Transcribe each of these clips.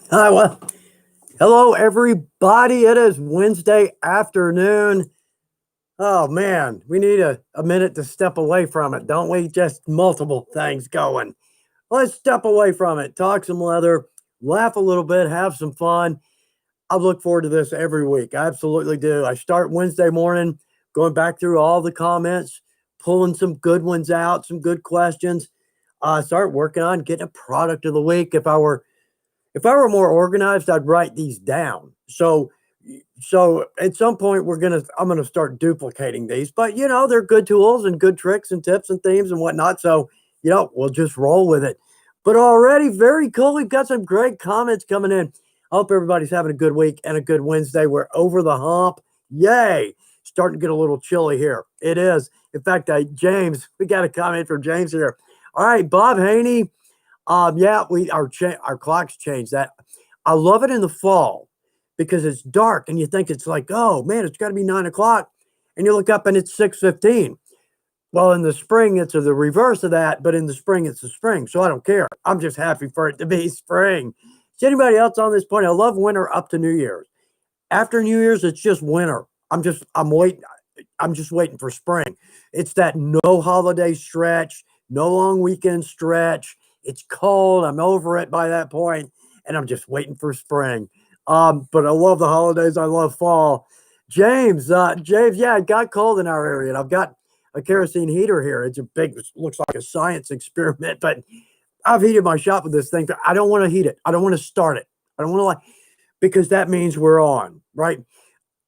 Hi, well, hello everybody. It is Wednesday afternoon. Oh man, we need a minute to step away from it, don't we? Just multiple things going. Let's step away from it, talk some leather, laugh a little bit, have some fun. I look forward to this every week. I absolutely do. I start Wednesday morning going back through all the comments, pulling some good ones out, some good questions. Start working on getting a product of the week. If I were more organized, I'd write these down. So at some point I'm gonna start duplicating these, but they're good tools and good tricks and tips and themes and whatnot. So we'll just roll with it. But already very cool. We've got some great comments coming in. I hope everybody's having a good week and a good Wednesday. We're over the hump. Yay! Starting to get a little chilly here. It is. In fact, James, we got a comment from James here. All right, Bob Haney. Yeah, our clocks changed. That I love it in the fall because it's dark and you think it's like, oh man, it's got to be 9 o'clock, and you look up and it's 6:15. Well, in the spring, it's the reverse of that, but in the spring, it's the spring. So I don't care. I'm just happy for it to be spring. Is anybody else on this point? I love winter up to New Year's. After New Year's, it's just winter. I'm waiting. I'm just waiting for spring. It's that no holiday stretch, no long weekend stretch. It's cold. I'm over it by that point, and I'm just waiting for spring. But I love the holidays. I love fall. James, yeah, it got cold in our area, and I've got a kerosene heater here. It's a big, looks like a science experiment, but I've heated my shop with this thing. I don't want to heat it. I don't want to start it. I don't want to because that means we're on, right?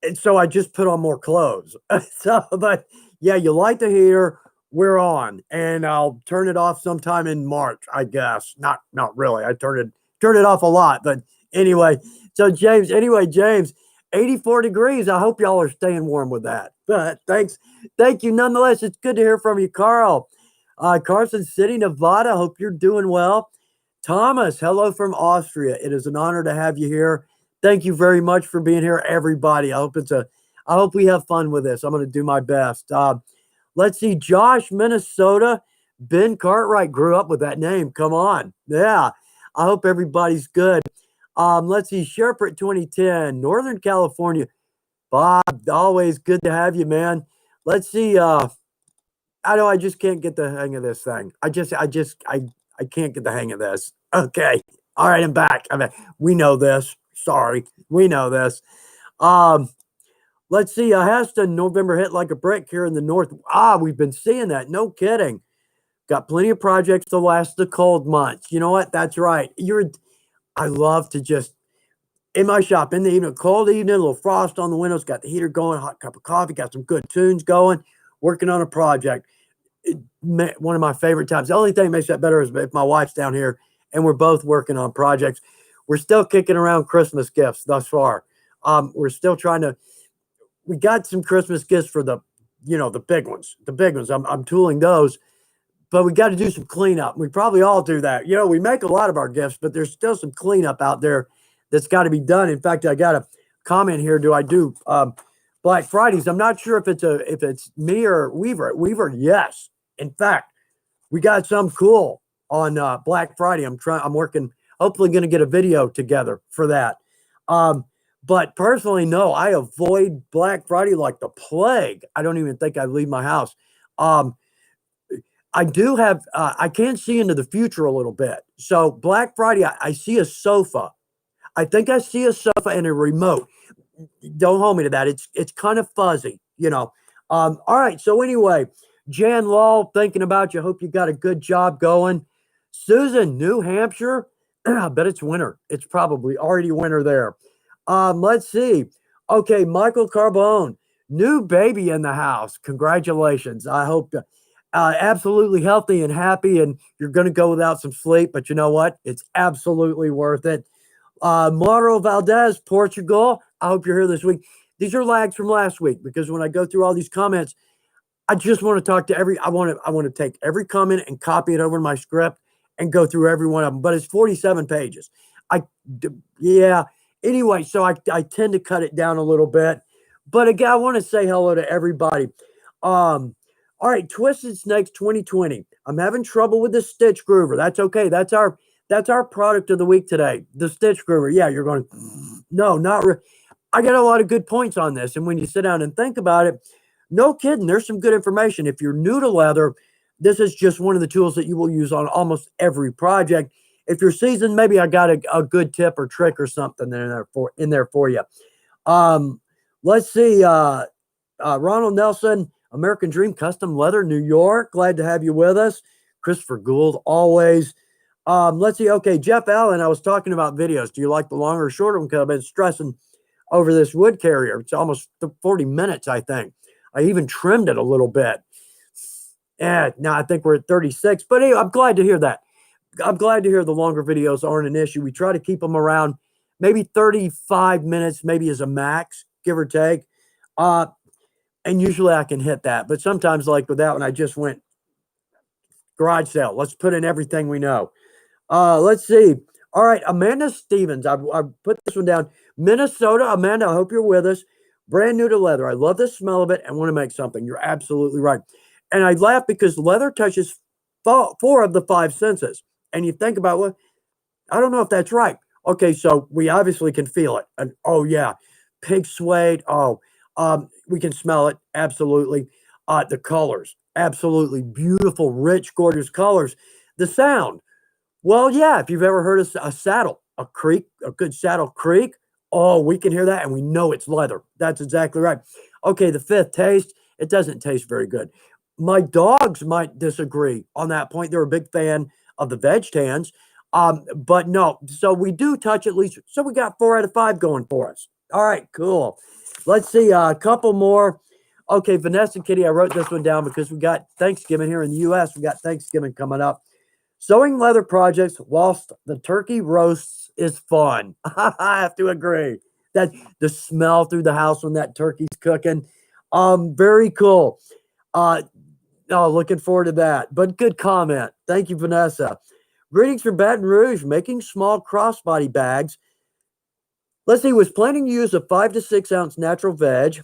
And so I just put on more clothes. But yeah, you light the heater, we're on, and I'll turn it off sometime in March, I guess. Not really. I turn it off a lot, but anyway. So James, 84 degrees. I hope y'all are staying warm with that. But thank you nonetheless. It's good to hear from you, Carl. Carson City, Nevada. Hope you're doing well. Thomas, hello from Austria. It is an honor to have you here. Thank you very much for being here, everybody. I hope we have fun with this. I'm going to do my best. Let's see, Josh, Minnesota. Ben Cartwright grew up with that name. Come on. Yeah. I hope everybody's good. Let's see, Sherpert 2010, Northern California. Bob, always good to have you, man. Let's see. I know I just can't get the hang of this thing. I can't get the hang of this. Okay. All right, I'm back. We know this. Sorry. We know this. Um, let's see. Heston, November hit like a brick here in the north. We've been seeing that. No kidding. Got plenty of projects to last the cold months. You know what? That's right. I love to just in my shop in the evening, cold evening, a little frost on the windows, got the heater going, hot cup of coffee, got some good tunes going, working on a project. One of my favorite times. The only thing that makes that better is if my wife's down here and we're both working on projects. We're still kicking around Christmas gifts thus far. We're still trying to. We got some Christmas gifts for the big ones. The big ones. I'm tooling those, but we got to do some cleanup. We probably all do that. We make a lot of our gifts, but there's still some cleanup out there that's got to be done. In fact, I got a comment here. Do I do Black Fridays? I'm not sure if it's me or Weaver. Weaver, yes. In fact, we got some cool on Black Friday. I'm working. Hopefully, going to get a video together for that. But personally, no, I avoid Black Friday like the plague. I don't even think I leave my house. I do have. I can see into the future a little bit. So Black Friday, I see a sofa. I think I see a sofa and a remote. Don't hold me to that. It's kind of fuzzy. All right. So anyway, Jan Law, thinking about you. Hope you got a good job going. Susan, New Hampshire. I bet it's winter. It's probably already winter there. Let's see. Okay, Michael Carbone, new baby in the house. Congratulations. I hope absolutely healthy and happy, and you're going to go without some sleep, but you know what? It's absolutely worth it. Mauro Valdez, Portugal. I hope you're here this week. These are lags from last week because when I go through all these comments, I just want to talk to I want to take every comment and copy it over in my script and go through every one of them. But it's 47 pages. Yeah. Anyway, so I tend to cut it down a little bit. But again, I want to say hello to everybody. All right, Twisted Snakes 2020. I'm having trouble with the stitch groover. That's okay. That's That's our product of the week today. The stitch groover. Yeah, you're going, no, not really. I got a lot of good points on this. And when you sit down and think about it, no kidding, there's some good information. If you're new to leather, this is just one of the tools that you will use on almost every project. If you're seasoned, maybe I got a good tip or trick or something in there for you. Let's see. Ronald Nelson, American Dream Custom Leather, New York. Glad to have you with us. Christopher Gould, always. Let's see. Okay, Jeff Allen, I was talking about videos. Do you like the longer or shorter one? Because I've been stressing over this wood carrier. It's almost 40 minutes, I think. I even trimmed it a little bit. Yeah, now I think we're at 36. But anyway, I'm glad to hear that. I'm glad to hear the longer videos aren't an issue. We try to keep them around maybe 35 minutes, maybe as a max, give or take. And usually I can hit that. But sometimes, like with that one, I just went garage sale. Let's put in everything we know. Let's see. All right, Amanda Stevens. I put this one down. Minnesota. Amanda, I hope you're with us. Brand new to leather. I love the smell of it and want to make something. You're absolutely right. And I laugh because leather touches 4 of the 5 senses. And you think about, well, I don't know if that's right. Okay, so we obviously can feel it. And oh, yeah, pig suede. Oh, we can smell it. Absolutely. The colors. Absolutely beautiful, rich, gorgeous colors. The sound. Well, yeah, if you've ever heard of a saddle, a creak, a good saddle creak, oh, we can hear that and we know it's leather. That's exactly right. Okay, the 5th, taste. It doesn't taste very good. My dogs might disagree on that point. They're a big fan of the veg tans. But no, so we do touch at least. So we got 4 out of 5 going for us. All right, cool. Let's see a couple more. Okay, Vanessa and Kitty, I wrote this one down because we got Thanksgiving here in the U.S. We got Thanksgiving coming up. Sewing leather projects whilst the turkey roasts is fun. I have to agree. That the smell through the house when that turkey's cooking. Very cool. Looking forward to that. But good comment. Thank you, Vanessa. Greetings from Baton Rouge, making small crossbody bags. Let's see, was planning to use a 5 to 6 ounce natural veg,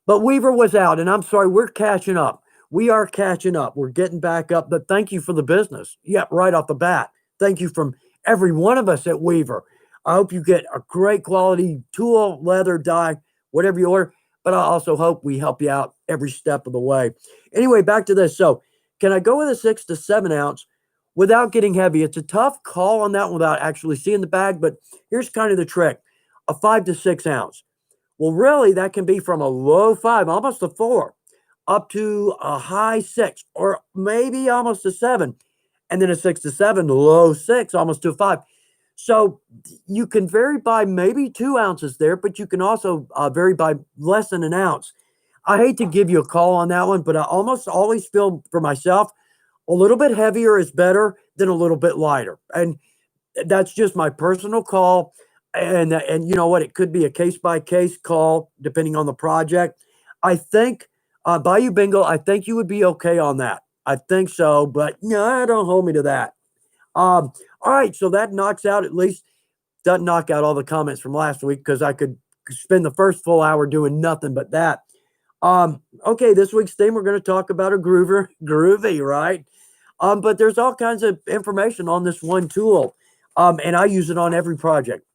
but Weaver was out, and I'm sorry, we're catching up. We are catching up. We're getting back up, but thank you for the business. Yep, right off the bat. Thank you from every one of us at Weaver. I hope you get a great quality tool, leather, dye, whatever you order, but I also hope we help you out every step of the way. Anyway, back to this. So can I go with a 6 to 7 ounce without getting heavy? It's a tough call on that one without actually seeing the bag, but here's kind of the trick. A 5 to 6 ounce. Well, really, that can be from a low 5, almost a 4, up to a high 6, or maybe almost a 7, and then a 6 to 7, low 6, almost to a 5. So you can vary by maybe 2 ounces there, but you can also vary by less than an ounce. I hate to give you a call on that one, but I almost always feel for myself a little bit heavier is better than a little bit lighter. And that's just my personal call. And you know what? It could be a case-by-case call depending on the project. I think, Bayou Bingo, I think you would be okay on that. I think so, but no, don't hold me to that. All right, so that knocks out, at least, doesn't knock out all the comments from last week because I could spend the first full hour doing nothing but that. Okay, this week's theme, we're going to talk about a groover, groovy, right? But there's all kinds of information on this one tool, and I use it on every project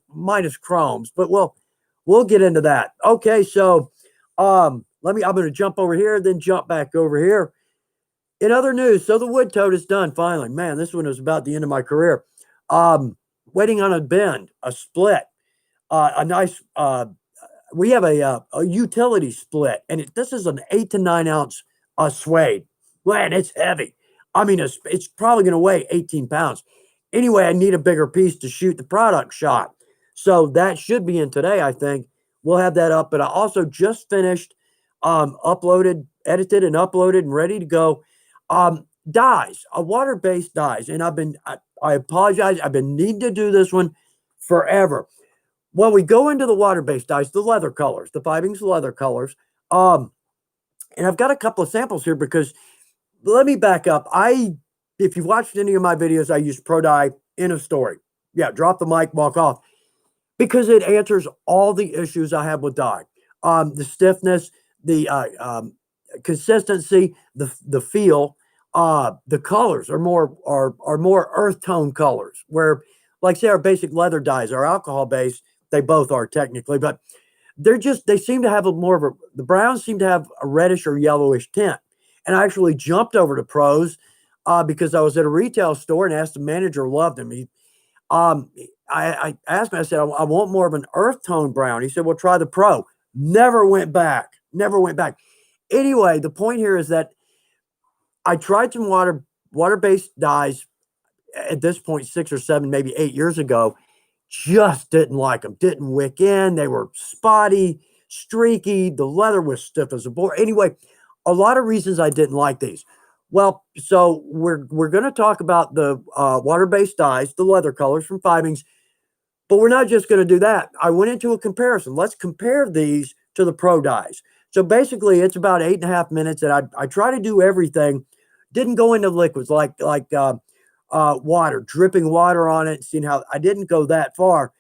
minus chromes, but we'll get into that. Okay, so I'm going to jump over here, then jump back over here. In other news, so the wood tote is done finally. Man, this one was about the end of my career. Waiting on a bend, a split, a nice. We have a utility split, and this is an 8 to 9 ounce suede. Man, it's heavy. I mean, it's probably going to weigh 18 pounds. Anyway, I need a bigger piece to shoot the product shot. So that should be in today, I think. We'll have that up. But I also just finished, edited and uploaded and ready to go. Dyes, a water-based dyes. And I apologize. I've been needing to do this one forever. Well, we go into the water-based dyes, the leather colors, the Fibings leather colors. And I've got a couple of samples here because let me back up. If you've watched any of my videos, I use Pro Dye, end of story. Yeah, drop the mic, walk off. Because it answers all the issues I have with dye. The stiffness, the consistency, the feel, the colors are more earth tone colors, where, like, say, our basic leather dyes are alcohol based. They both are technically, but they seem to have the browns seem to have a reddish or yellowish tint. And I actually jumped over to pros because I was at a retail store and asked the manager, loved him. Um, I asked him, I said, I want more of an earth tone brown. He said, well, try the pro. Never went back. Never went back. Anyway, the point here is that I tried some water-based dyes at this point, 6 or 7, maybe 8 years ago. Just didn't like them. Didn't wick in. They were spotty, streaky. The leather was stiff as a board. Anyway, a lot of reasons I didn't like these. Well, so we're going to talk about the water-based dyes, the leather colors from Fibings, but we're not just going to do that. I went into a comparison. Let's compare these to the pro dyes. So basically, it's about 8.5 minutes, and I try to do everything. Didn't go into liquids like water, dripping water on it, seeing how I didn't go that far.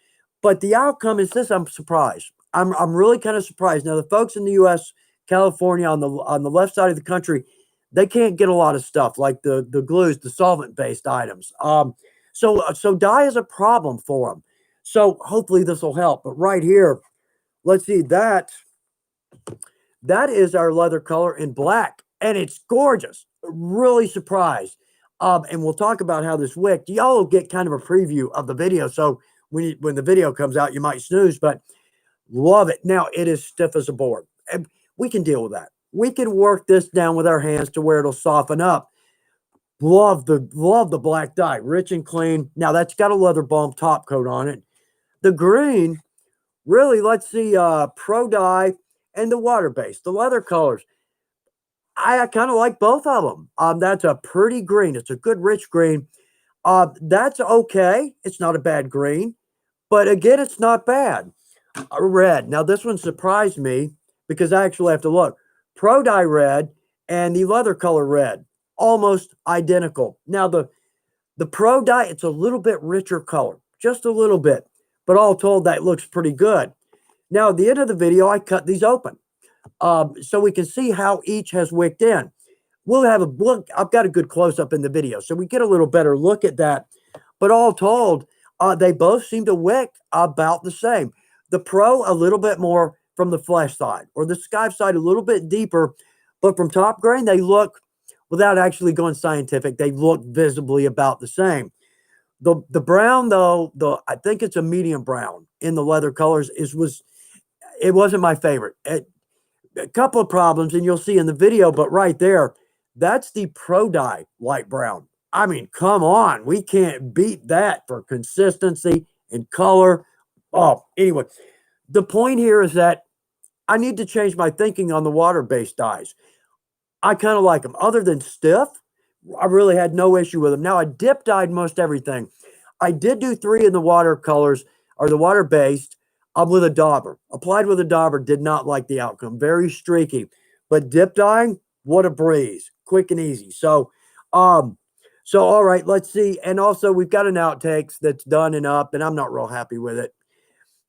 But the outcome is this: I'm surprised. I'm really kind of surprised. Now, the folks in the U.S., California, on the left side of the country, they can't get a lot of stuff like the glues, the solvent-based items. So dye is a problem for them. So hopefully this will help. But right here, let's see that. That is our leather color in black, and it's gorgeous. Really surprised. And we'll talk about how this wicked. Y'all will get kind of a preview of the video. So when the video comes out, you might snooze, but love it. Now, it is stiff as a board. And we can deal with that. We can work this down with our hands to where it'll soften up. Love the black dye, rich and clean. Now, that's got a leather balm top coat on it. The green, really, let's see, pro dye and the water-based, the leather colors. I kind of like both of them. That's a pretty green. It's a good rich green. That's okay. It's not a bad green. But again, it's not bad. Red. Now, this one surprised me because I actually have to look. Pro dye red and the leather color red, almost identical. Now, the pro dye, it's a little bit richer color, just a little bit. But all told, that looks pretty good. Now, at the end of the video, I cut these open. So we can see how each has wicked in. We'll have a look. I've got a good close-up in the video, so we get a little better look at that. But all told, they both seem to wick about the same. The pro, a little bit more from the flesh side, or the sky side a little bit deeper. But from top grain, they look, without actually going scientific, they look visibly about the same. The brown, though, I think it's a medium brown in the leather colors, it wasn't my favorite. A couple of problems, and you'll see in the video, but right there, that's the pro dye light brown. I mean, come on. We can't beat that for consistency and color. Oh, anyway, the point here is that I need to change my thinking on the water-based dyes. I kind of like them. Other than stiff, I really had no issue with them. Now, I dip dyed most everything. I did do 3 in the watercolors, or the water-based, with a dauber. Applied with a dauber, did not like the outcome. Very streaky. But dip dyeing, what a breeze. Quick and easy. So all right, let's see. And also, we've got an outtakes that's done and up, and I'm not real happy with it.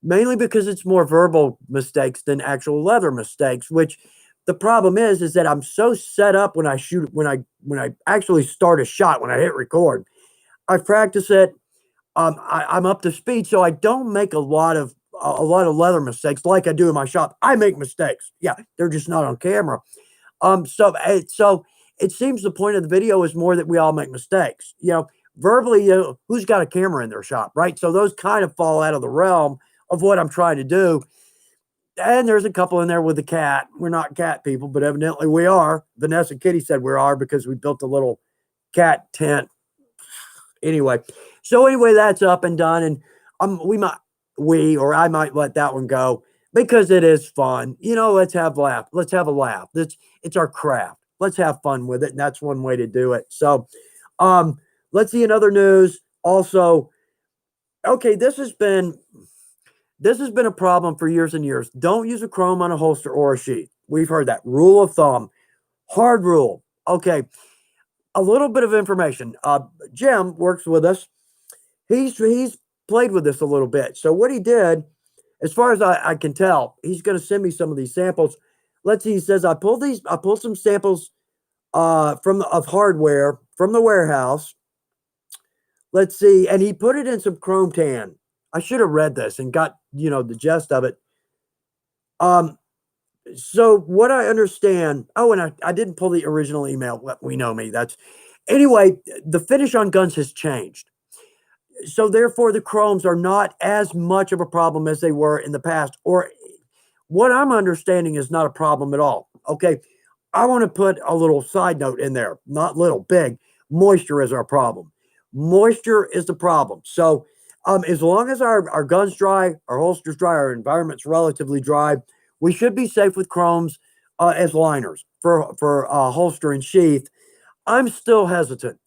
Mainly because it's more verbal mistakes than actual leather mistakes, which the problem is that I'm so set up when I shoot, when I actually start a shot, when I hit record. I practice it. I'm up to speed, so I don't make a lot of leather mistakes like I do in my shop. I make mistakes. Yeah, they're just not on camera. So it seems the point of the video is more that we all make mistakes. Verbally, who's got a camera in their shop, right? So those kind of fall out of the realm of what I'm trying to do. And there's a couple in there with the cat. We're not cat people, but evidently we are. Vanessa and Kitty said we are because we built a little cat tent. Anyway, that's up and done. And I might let that one go because it is fun. Let's have a laugh. It's our craft. Let's have fun with it. And that's one way to do it. So let's see another news. Also, okay, this has been a problem for years and years. Don't use a chrome on a holster or a sheath. We've heard that. Rule of thumb. Hard rule. Okay. A little bit of information. Jim works with us. He's played with this a little bit. So what he did, as far as I can tell, he's going to send me some of these samples. Let's see. He says, I pulled some samples of hardware from the warehouse. Let's see, and he put it in some chrome tan. I should have read this and got, the gist of it. So what I understand, oh, and I didn't pull the original email. Well, we know me. Anyway, the finish on guns has changed. So therefore the chromes are not as much of a problem as they were in the past, or what I'm understanding is not a problem at all. Okay. I want to put a little side note in there, not little, big. Moisture is our problem. Moisture is the problem. So as long as our guns dry, our holsters dry, our environment's relatively dry, we should be safe with chromes as liners for holster and sheath. I'm still hesitant.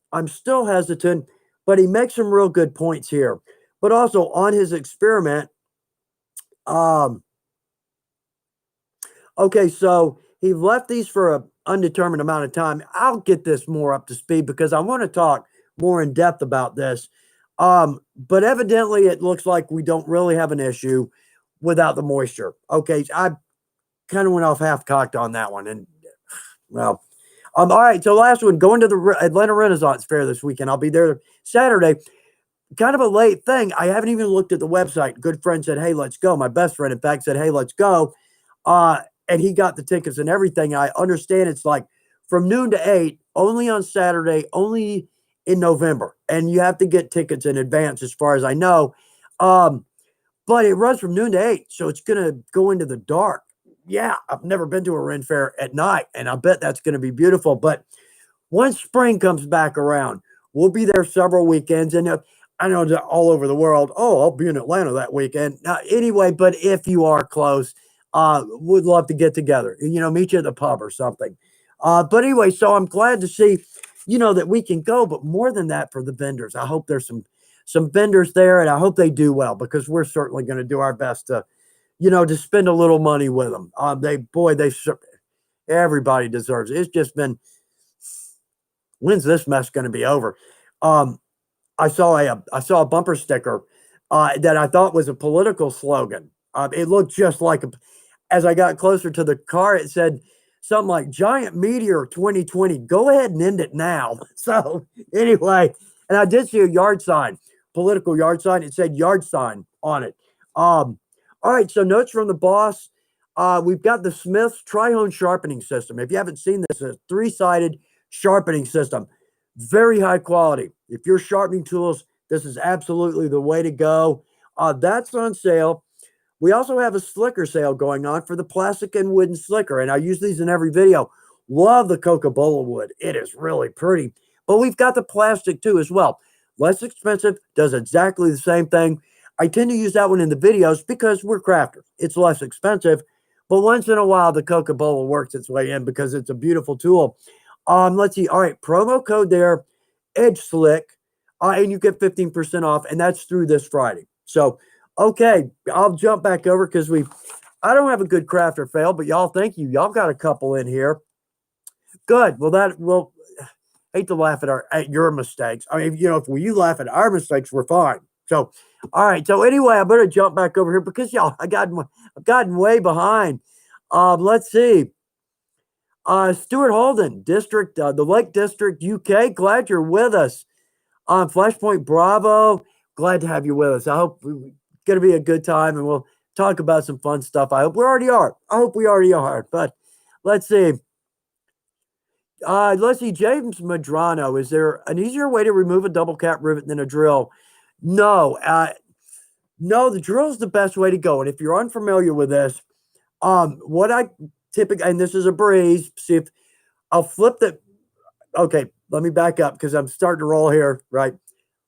But he makes some real good points here. But also on his experiment, okay, so he left these for an undetermined amount of time. I'll get this more up to speed because I want to talk more in depth about this. But evidently it looks like we don't really have an issue without the moisture. Okay, I kind of went off half-cocked on that one. And, well, all right, so last one, going to the Atlanta Renaissance Fair this weekend. I'll be there Saturday. Kind of a late thing. I haven't even looked at the website. Good friend said, hey, let's go. My best friend, in fact, said, hey, let's go. And he got the tickets and everything. I understand it's like from noon to 8, only on Saturday, only in November. And you have to get tickets in advance as far as I know. But it runs from noon to 8, so it's going to go into the dark. Yeah, I've never been to a Ren Fair at night, and I bet that's going to be beautiful. But once spring comes back around, we'll be there several weekends. And I know all over the world, oh, I'll be in Atlanta that weekend. Anyway, but if you are close, would love to get together, meet you at the pub or something. But anyway, so I'm glad to see, that we can go. But more than that, for the vendors, I hope there's some vendors there, and I hope they do well, because we're certainly going to do our best to spend a little money with them. Everybody deserves it. It's just been, when's this mess going to be over? I saw a bumper sticker that I thought was a political slogan. It looked just like as I got closer to the car, it said something like "Giant Meteor 2020. Go ahead and end it now." So anyway, and I did see a yard sign, political yard sign. It said "yard sign" on it. All right, so notes from the boss. We've got the Smith's Tri-Hone sharpening system. If you haven't seen this, it's a 3-sided sharpening system. Very high quality. If you're sharpening tools, this is absolutely the way to go. That's on sale. We also have a slicker sale going on for the plastic and wooden slicker, and I use these in every video. Love the Coca-Cola wood. It is really pretty. But we've got the plastic too as well. Less expensive, does exactly the same thing. I tend to use that one in the videos because we're crafters. It's less expensive, but once in a while, the Coca-Cola works its way in because it's a beautiful tool. Let's see. All right, promo code there, Edge Slick, and you get 15% off, and that's through this Friday. So, okay, I'll jump back over because I don't have a good craft or fail, but y'all, thank you. Y'all got a couple in here. Good. Well, hate to laugh at your mistakes. I mean, if you laugh at our mistakes, we're fine. So, all right. So anyway, I better jump back over here because y'all, I've gotten way behind. Let's see. Stuart Holden, District, the Lake District, UK. Glad you're with us. Flashpoint Bravo. Glad to have you with us. I hope it's going to be a good time, and we'll talk about some fun stuff. I hope we already are. But let's see. James Madrano. Is there an easier way to remove a double cap rivet than a drill? No. No, the drill is the best way to go. And if you're unfamiliar with this, what I typically, and this is a breeze, see if I'll flip the, okay, let me back up because I'm starting to roll here, right?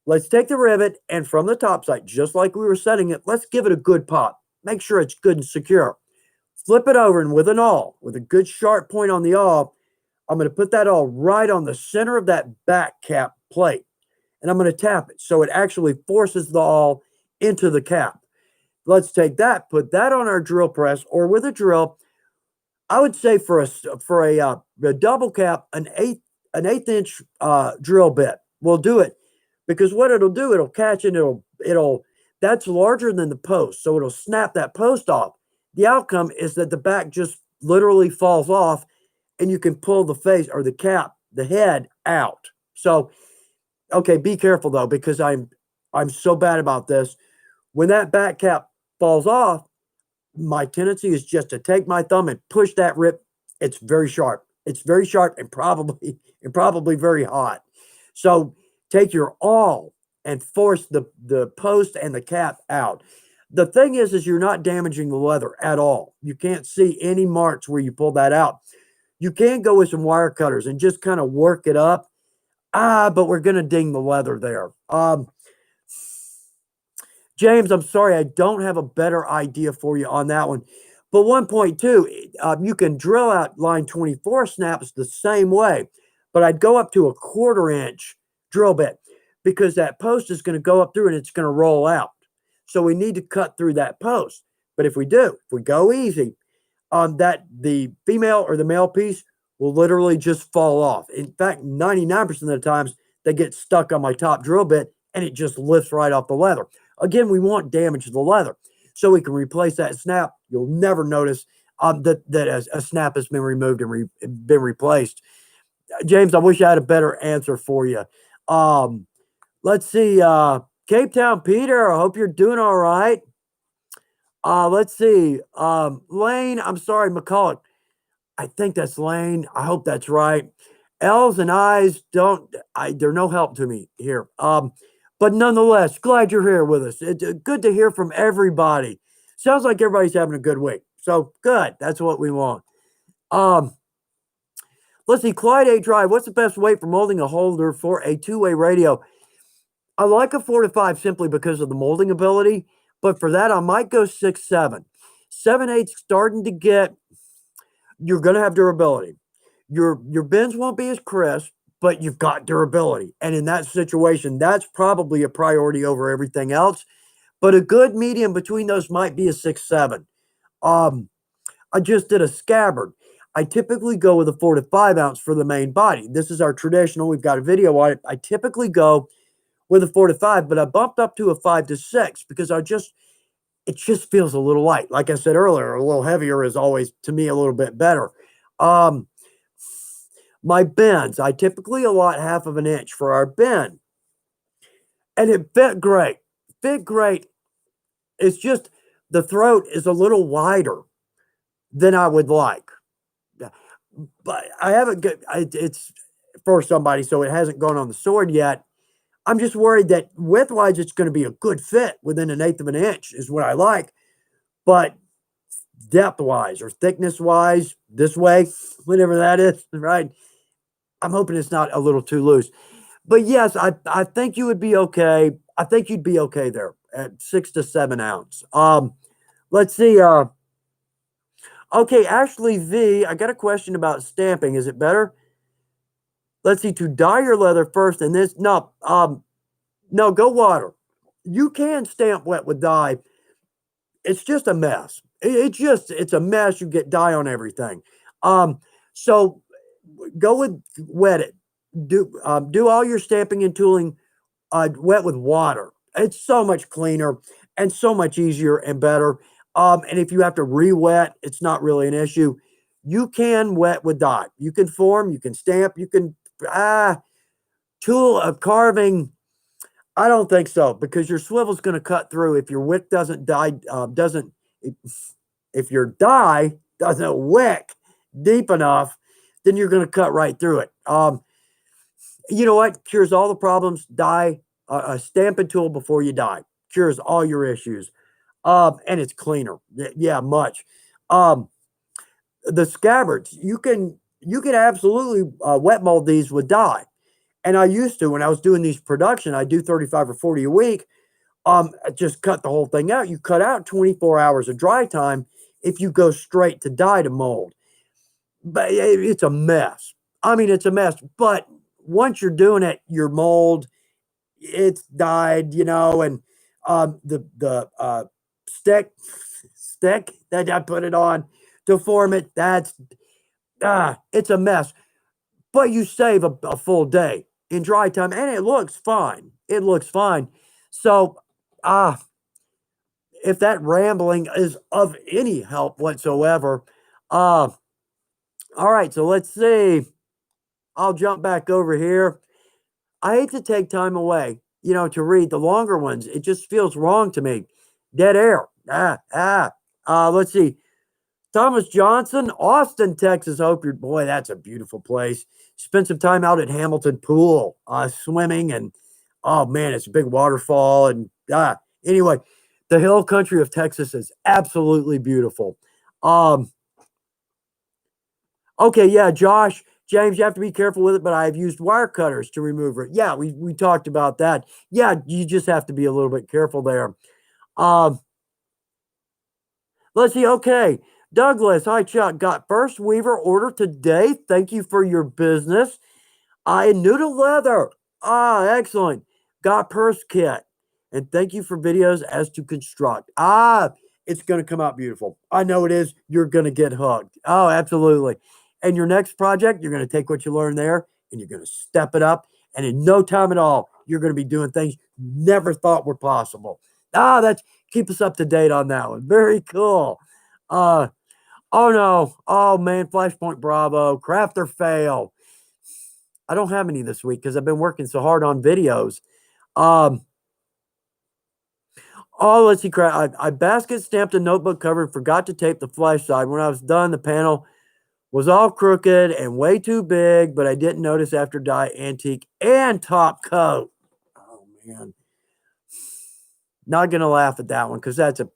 Let's take the rivet, and from the top side, just like we were setting it, let's give it a good pop. Make sure it's good and secure. Flip it over, and with an awl, with a good sharp point on the awl, I'm going to put that awl right on the center of that back cap plate, and I'm going to tap it so it actually forces the awl into the cap. Let's take that, put that on our drill press, or with a drill. I would say for a double cap, an eighth inch drill bit will do it, because what it'll do, it'll catch and it'll that's larger than the post, so it'll snap that post off. The outcome is that the back just literally falls off, and you can pull the face or the cap, the head out. So, okay, be careful though, because I'm so bad about this. When that back cap falls off, my tendency is just to take my thumb and push that rip. It's very sharp. It's very sharp and probably very hot. So take your awl and force the post and the cap out. The thing is you're not damaging the leather at all. You can't see any marks where you pull that out. You can go with some wire cutters and just kind of work it up. But we're going to ding the leather there. James, I'm sorry, I don't have a better idea for you on that one. But 1.2, you can drill out line 24 snaps the same way, but I'd go up to a 1/4 inch drill bit because that post is going to go up through and it's going to roll out. So we need to cut through that post. But if we go easy, that the female or the male piece will literally just fall off. In fact, 99% of the times they get stuck on my top drill bit and it just lifts right off the leather. Again, we won't damage the leather. So we can replace that snap. You'll never notice that a snap has been removed and been replaced. James, I wish I had a better answer for you. Let's see. Cape Town Peter, I hope you're doing all right. Let's see. Lane, I'm sorry, McCulloch. I think that's Lane. I hope that's right. L's and I's they're no help to me here. But nonetheless, glad you're here with us. It's good to hear from everybody. Sounds like everybody's having a good week. So good. That's what we want. Let's see. Clyde A. Drive. What's the best weight for molding a holder for a two-way radio? I like a 4 to 5 simply because of the molding ability. But for that, I might go 6-7. 7/8 starting to get. You're going to have durability. Your bends won't be as crisp, but you've got durability. And in that situation, that's probably a priority over everything else. But a good medium between those might be a 6-7. I just did a scabbard. I typically go with a 4 to 5 ounce for the main body. This is our traditional. We've got a video on it. I typically go with a 4 to 5, but I bumped up to a 5 to 6 because it just feels a little light. Like I said earlier, a little heavier is always, to me, a little bit better. My bends, I typically allot 1/2 inch for our bend. And it fit great. It's just the throat is a little wider than I would like. But I haven't it's for somebody, so it hasn't gone on the sword yet. I'm just worried that width-wise, it's going to be a good fit within 1/8 inch is what I like. But depth-wise or thickness-wise, this way, whatever that is, right? I'm hoping it's not a little too loose. But yes, I think you would be okay. I think you'd be okay there at 6 to 7 ounce. Let's see. Okay, Ashley V, I got a question about stamping. Is it better? Let's see, to dye your leather first and this. No, go water. You can stamp wet with dye. It's just a mess. It's a mess. You get dye on everything. So go with wet it. Do all your stamping and tooling wet with water. It's so much cleaner and so much easier and better. And if you have to re-wet, it's not really an issue. You can wet with dye. You can form, you can stamp, you can tool of carving. I don't think so because your swivel's going to cut through if your wick doesn't dye if your dye doesn't wick deep enough, then you're going to cut right through it. You know what? Cures all the problems. Dye a stamping tool before you dye. Cures all your issues. And it's cleaner. Yeah, much. The scabbards, you can absolutely wet mold these with dye. And I used to, when I was doing these production, I do 35 or 40 a week. Just cut the whole thing out. You cut out 24 hours of dry time if you go straight to dye to mold. But it's a mess. I mean, it's a mess. But once you're doing it, your mold, it's dyed, and the stick that I put it on to form it, it's a mess. But you save a full day in dry time, and it looks fine. It looks fine. So, if that rambling is of any help whatsoever, All right, so let's see. I'll jump back over here. I hate to take time away, to read the longer ones. It just feels wrong to me. Dead air. Let's see. Thomas Johnson, Austin, Texas. Hope you're, boy, that's a beautiful place. Spent some time out at Hamilton Pool, swimming, and oh man, it's a big waterfall. And anyway, the hill country of Texas is absolutely beautiful. Okay, yeah, Josh, James, you have to be careful with it, but I've used wire cutters to remove it. Yeah, we talked about that. Yeah, you just have to be a little bit careful there. Let's see. Okay, Douglas, hi Chuck. Got first weaver order today. Thank you for your business. I noodle leather. Excellent. Got purse kit. And thank you for videos as to construct. It's going to come out beautiful. I know it is. You're going to get hooked. Oh, absolutely. And your next project, you're going to take what you learned there and you're going to step it up. And in no time at all, you're going to be doing things you never thought were possible. That's keep us up to date on that one. Very cool. Oh no. Oh man, Flashpoint Bravo, craft or fail. I don't have any this week because I've been working so hard on videos. Let's see. I basket stamped a notebook cover and forgot to tape the flash side. When I was done, the panel was all crooked and way too big, but I didn't notice after dye, antique, and top coat. Oh man. Not going to laugh at that one because that's a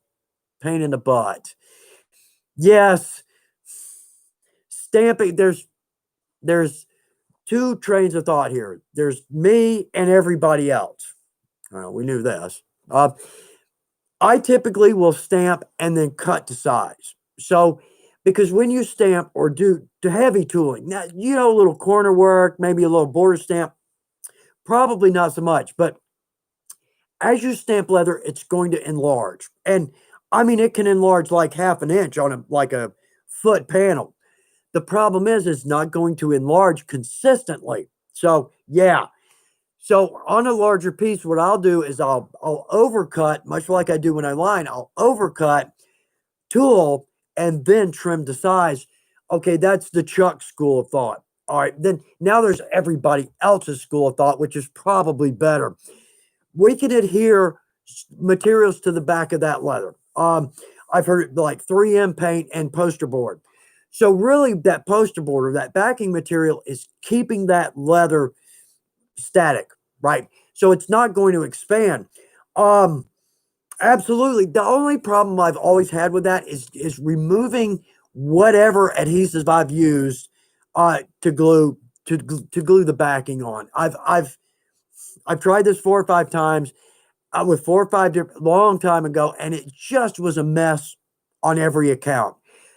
pain in the butt. Yes. Stamping, there's two trains of thought here. There's me and everybody else. Well, we knew this. I typically will stamp and then cut to size. So, because when you stamp or do heavy tooling, now, a little corner work, maybe a little border stamp, probably not so much. But as you stamp leather, it's going to enlarge. And I mean, it can enlarge like half an inch on like a foot panel. The problem is it's not going to enlarge consistently. So, yeah. So on a larger piece, what I'll do is I'll overcut, much like I do when I line, I'll overcut, tool, and then trim to size. Okay, that's the Chuck school of thought. All right, then now there's everybody else's school of thought, which is probably better. We can adhere materials to the back of that leather. I've heard like 3M paint and poster board. So really that poster board or that backing material is keeping that leather static, right? So it's not going to expand. Absolutely. The only problem I've always had with that is removing whatever adhesive I've used to glue the backing on. I've tried this 4 or 5 times with 4 or 5 different long time ago, and it just was a mess on every account.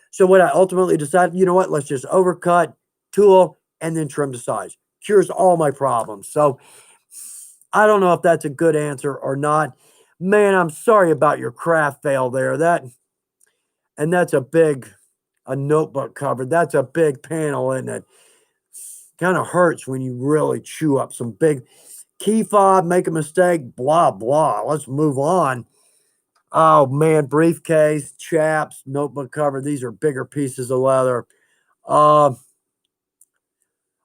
So what I ultimately decided, you know what, let's just overcut, tool, and then trim to size. Cures all my problems. So I don't know if that's a good answer or not. Man, I'm sorry about your craft fail there. That's a notebook cover. That's a big panel, and it kind of hurts when you really chew up some big key fob, make a mistake, blah, blah. Let's move on. Oh man, briefcase, chaps, notebook cover. These are bigger pieces of leather.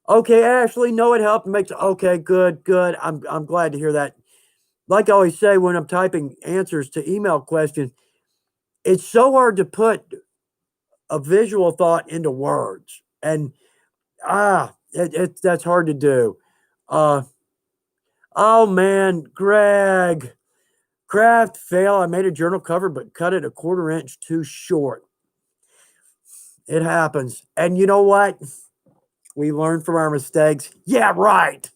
Okay, Ashley, no, it helped. Okay, good. I'm glad to hear that. Like I always say when I'm typing answers to email questions, it's so hard to put a visual thought into words. And that's hard to do. Oh man, Greg. Craft fail. I made a journal cover, but cut it 1/4 inch too short. It happens. And you know what? We learn from our mistakes. Yeah, right.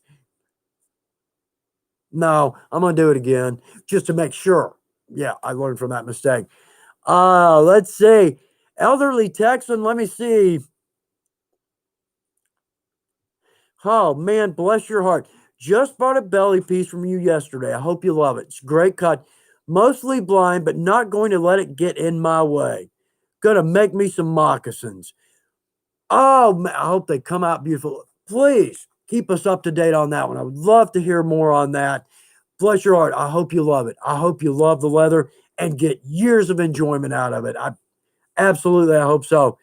No, I'm going to do it again just to make sure. Yeah, I learned from that mistake. Let's see. Elderly Texan, let me see. Oh, man, bless your heart. Just bought a belly piece from you yesterday. I hope you love it. It's a great cut. Mostly blind, but not going to let it get in my way. Gonna make me some moccasins. Oh, man, I hope they come out beautiful. Please keep us up to date on that one. I would love to hear more on that. Bless your heart. I hope you love it. I hope you love the leather and get years of enjoyment out of it. I hope so.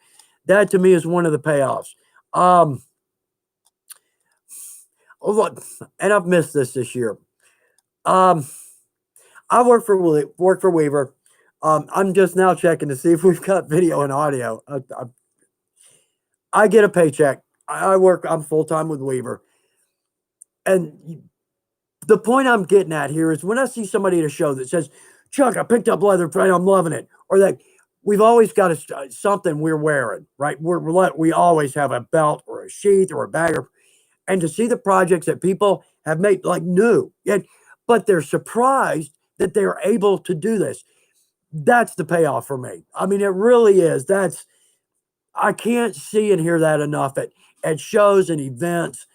That to me is one of the payoffs. Um, oh, look, and I've missed this year. Um, I work for Weaver. I'm just now checking to see if we've got video and audio. I get a paycheck. I work. I'm full time with Weaver, and the point I'm getting at here is when I see somebody at a show that says, "Chuck, I picked up leather trade. I'm loving it," or that we've always got something we're wearing, right? We always have a belt or a sheath or a bag, and to see the projects that people have made like new, and but they're surprised that they're able to do this. That's the payoff for me. I mean, it really is. That's I can't see and hear that enough at shows and events.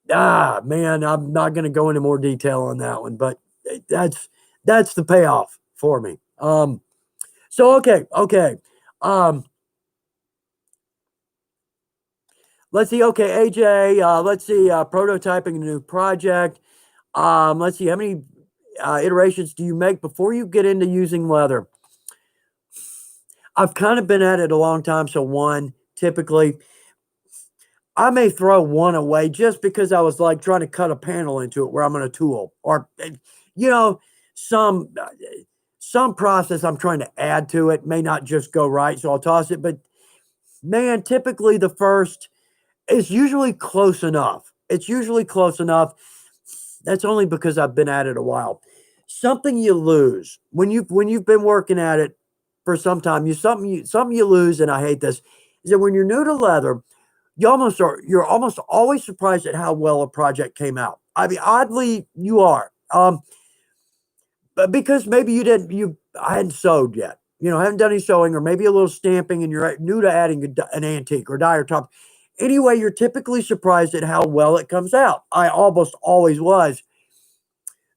Man, I'm not going to go into more detail on that one, but that's the payoff for me. So okay. Um, let's see. Okay, AJ. Let's see. Prototyping a new project. Let's see. How many iterations do you make before you get into using leather? I've kind of been at it a long time, so one typically. I may throw one away just because I was like trying to cut a panel into it where I'm going to tool or, you know, some some process I'm trying to add to it may not just go right, so I'll toss it. But man, typically the first is usually close enough. It's usually close enough. That's only because I've been at it a while. Something you lose when you've been working at it for some time, something you lose, and I hate this, is that when you're new to leather, you're almost always surprised at how well a project came out. I mean, oddly, you are. But because maybe I hadn't sewed yet, haven't done any sewing, or maybe a little stamping, and you're new to adding an antique or die or top. Anyway, you're typically surprised at how well it comes out. I almost always was.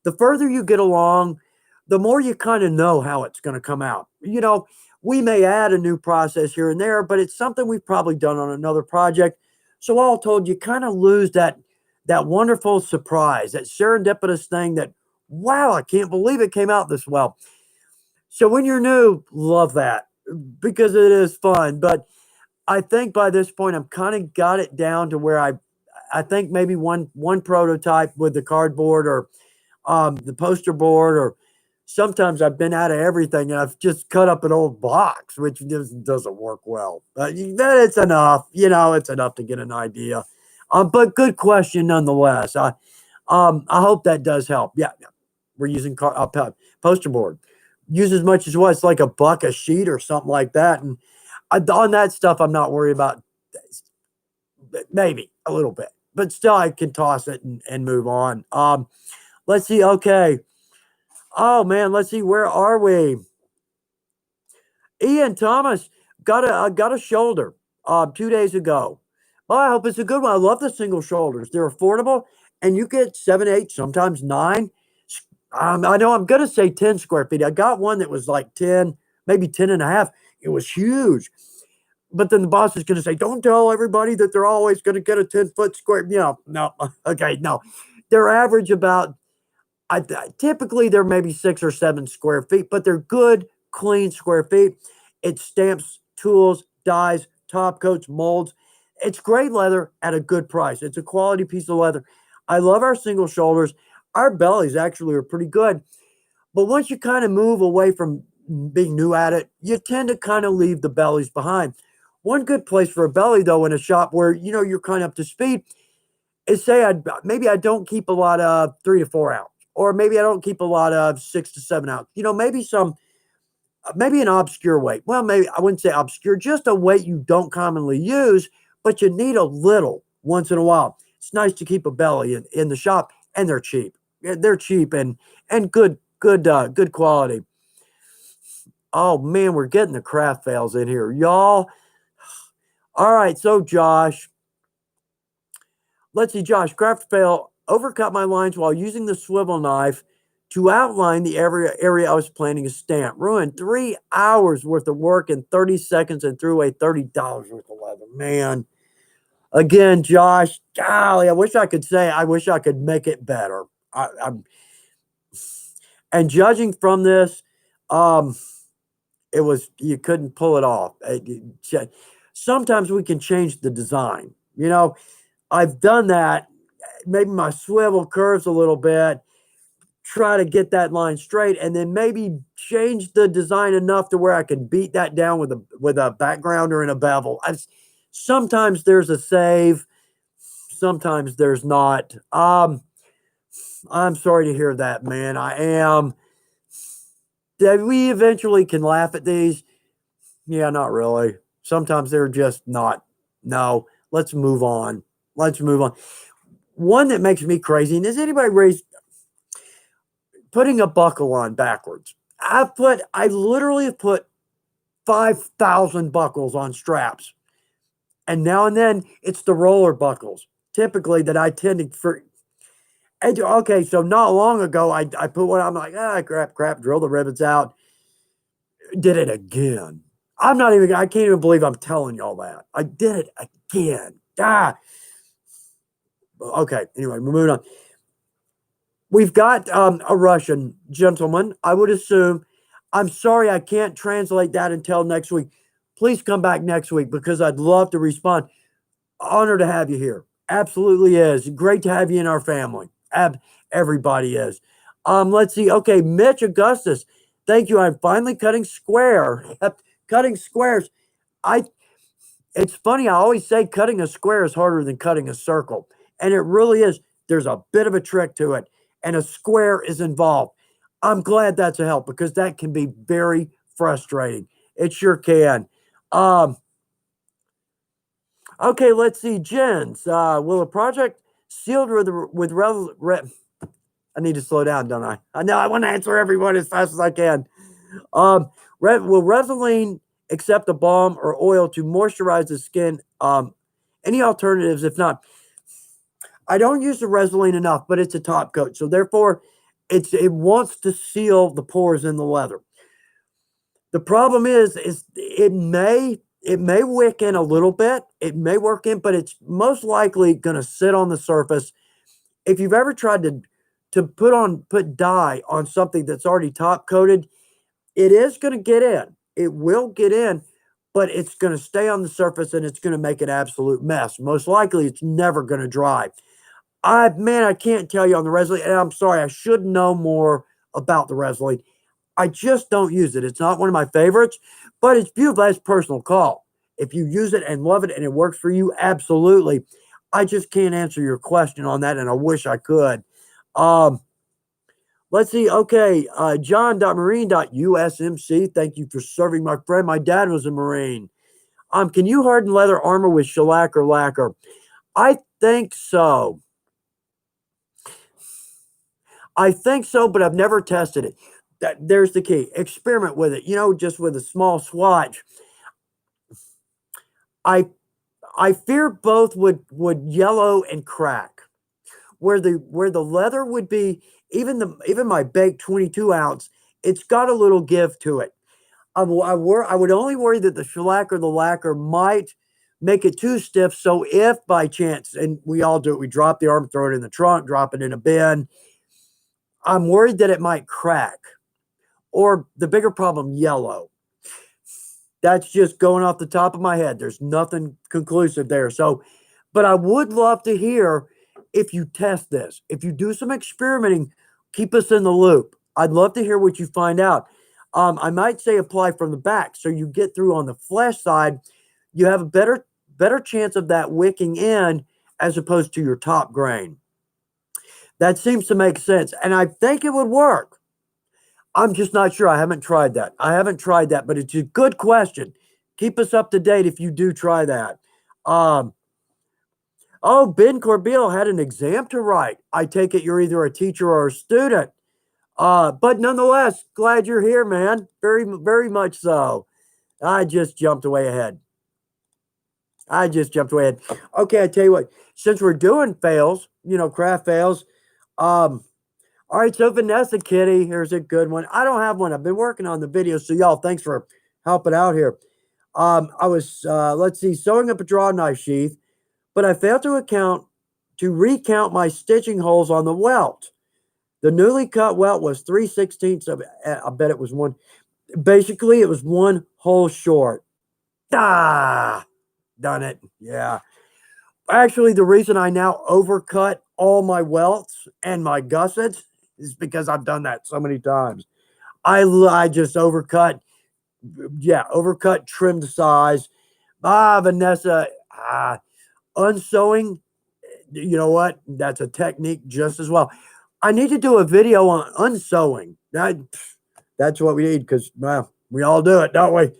The further you get along, the more you kind of know how it's going to come out. We may add a new process here and there, but it's something we've probably done on another project. So all told, you kind of lose that wonderful surprise, that serendipitous thing that, wow, I can't believe it came out this well. So when you're new, love that because it is fun. But I think by this point, I've kind of got it down to where I think maybe one prototype with the cardboard or the poster board, or sometimes I've been out of everything and I've just cut up an old box, which just doesn't work well. But then it's enough, it's enough to get an idea. But good question nonetheless. I hope that does help. Yeah, we're using poster board. Use as much as what's like $1 a sheet or something like that. And on that stuff, I'm not worried about. Maybe a little bit, but still, I can toss it and move on. Let's see. Okay. Oh man, let's see. Where are we? Ian Thomas got a shoulder 2 days ago. Well, I hope it's a good one. I love the single shoulders. They're affordable, and you get 7, 8, sometimes 9. I know I'm gonna say 10 square feet. I got one that was like 10, maybe 10 and a half. It was huge. But then the boss is gonna say, don't tell everybody that they're always gonna get a 10-foot square. No. Okay, no. They're average about typically they're maybe 6 or 7 square feet, but they're good, clean square feet. It stamps, tools, dies, top coats, molds. It's great leather at a good price. It's a quality piece of leather. I love our single shoulders. Our bellies actually are pretty good. But once you kind of move away from being new at it, you tend to kind of leave the bellies behind. One good place for a belly, though, in a shop where you're kind of up to speed, is say maybe I don't keep a lot of 3 to 4 ounce, or maybe I don't keep a lot of 6 to 7 ounce. Maybe an obscure weight. Well, maybe I wouldn't say obscure, just a weight you don't commonly use, but you need a little once in a while. It's nice to keep a belly in the shop, and they're cheap. They're cheap and good quality. Oh man, we're getting the craft fails in here, y'all. All right, so Josh. Let's see, Josh, craft fail, overcut my lines while using the swivel knife to outline the area I was planning to stamp. Ruined 3 hours worth of work in 30 seconds and threw away $30 worth of leather. Man, again, Josh, golly, I wish I could make it better. And judging from this, it was, you couldn't pull it off. sometimes we can change the design. You know, I've done that. Maybe my swivel curves a little bit, try to get that line straight, and then maybe change the design enough to where I can beat that down with a backgrounder and a bevel. Sometimes there's a save, sometimes there's not. I'm sorry to hear that, man. I am. That we eventually can laugh at these. Yeah, not really. Sometimes they're just not. No, let's move on. Let's move on. One that makes me crazy, and has anybody raised putting a buckle on backwards? I literally have put 5,000 buckles on straps. And now and then it's the roller buckles, typically that I tend to for. Okay, so not long ago I put one. I'm like, crap, drill the rivets out. Did it again. I can't even believe I'm telling y'all that. I did it again. Okay, anyway, we're moving on. We've got a Russian gentleman, I would assume. I'm sorry I can't translate that until next week. Please come back next week because I'd love to respond. Honor to have you here. Absolutely is. Great to have you in our family. Everybody is. Let's see. Okay, Mitch Augustus. Thank you. I'm finally cutting square. Cutting squares. It's funny. I always say cutting a square is harder than cutting a circle. And it really is. There's a bit of a trick to it. And a square is involved. I'm glad that's a help because that can be very frustrating. It sure can. Okay, let's see. Jens, will a project sealed with I need to slow down, don't I? I know I want to answer everyone as fast as I can. Will Resolene accept a balm or oil to moisturize the skin? Any alternatives? If not, I don't use the Resolene enough, but it's a top coat, so therefore, it wants to seal the pores in the leather. The problem is it may wick in a little bit. It may work in, but it's most likely going to sit on the surface. If you've ever tried to put dye on something that's already top coated, it is going to get in. It will get in, but it's going to stay on the surface and it's going to make an absolute mess. Most likely, it's never going to dry. I can't tell you on the Resolene, and I'm sorry, I should know more about the Resolene. I just don't use it. It's not one of my favorites, but it's beautiful. That's personal call. If you use it and love it and it works for you, absolutely. I just can't answer your question on that, and I wish I could. Let's see. Okay, John.Marine.USMC. Thank you for serving my friend. My dad was a Marine. Can you harden leather armor with shellac or lacquer? I think so. But I've never tested it. There's the key. Experiment with it. Just with a small swatch. I fear both would yellow and crack. Where the leather would be, even my baked 22 ounce, it's got a little give to it. I would only worry that the shellac or the lacquer might make it too stiff. So if by chance, and we all do it, we drop the arm, throw it in the trunk, drop it in a bin, I'm worried that it might crack. Or the bigger problem, yellow. That's just going off the top of my head. There's nothing conclusive there. So, but I would love to hear if you test this. If you do some experimenting, keep us in the loop. I'd love to hear what you find out. I might say apply from the back. So you get through on the flesh side, you have a better chance of that wicking in as opposed to your top grain. That seems to make sense. And I think it would work. I'm just not sure. I haven't tried that. But it's a good question. Keep us up to date if you do try that. Ben Corbeil had an exam to write. I take it you're either a teacher or a student. But nonetheless, glad you're here, man. Very, very much so. I just jumped way ahead. Okay, I tell you what. Since we're doing fails, craft fails, all right, so Vanessa Kitty, here's a good one. I don't have one. I've been working on the video, so y'all, thanks for helping out here. I was, let's see, sewing up a draw knife sheath, but I failed to recount my stitching holes on the welt. The newly cut welt was 3/16 of, I bet it was one. Basically, it was one hole short. Done it. Yeah. Actually, the reason I now overcut all my welts and my gussets is because I've done that so many times. I just overcut, yeah, overcut, trim the size. Vanessa, unsewing, you know what? That's a technique just as well. I need to do a video on unsewing. That's what we need because, well, we all do it, don't we?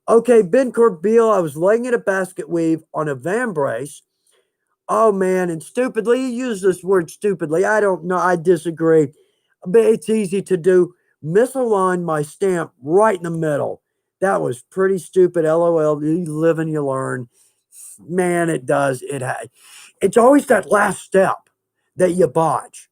Okay, Ben Corbeil, I was laying in a basket weave on a van brace. Oh, man, and stupidly, you use this word stupidly. I don't know. I disagree. But it's easy to do. Misaligned my stamp right in the middle. That was pretty stupid. LOL. You live and you learn. Man, it does. It's always that last step that you botch.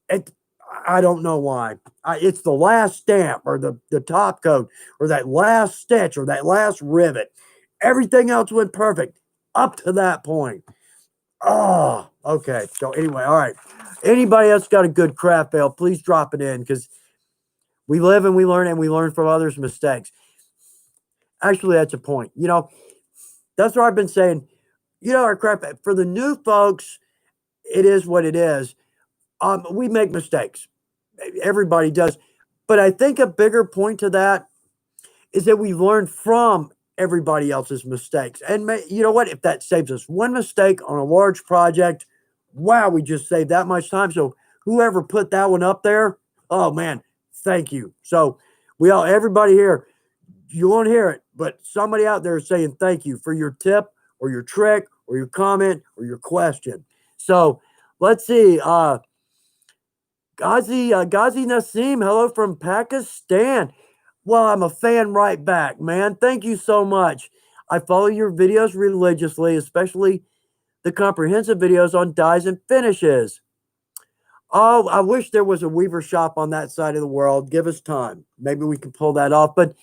I don't know why. It's the last stamp or the top coat or that last stitch or that last rivet. Everything else went perfect up to that point. Oh, okay. So anyway, all right. Anybody else got a good craft fail, please drop it in because we live and we learn from others' mistakes. Actually, that's a point. That's what I've been saying. Our craft for the new folks, it is what it is. We make mistakes. Everybody does. But I think a bigger point to that is that we learn from everybody else's mistakes. And you know what? If that saves us one mistake on a large project, wow, we just saved that much time. So whoever put that one up there, oh man, thank you. So everybody here, you won't hear it, but somebody out there is saying thank you for your tip or your trick or your comment or your question. So let's see. Ghazi Nasim, hello from Pakistan. Well, I'm a fan right back, man. Thank you so much. I follow your videos religiously, especially the comprehensive videos on dyes and finishes. Oh, I wish there was a weaver shop on that side of the world. Give us time. Maybe we can pull that off. But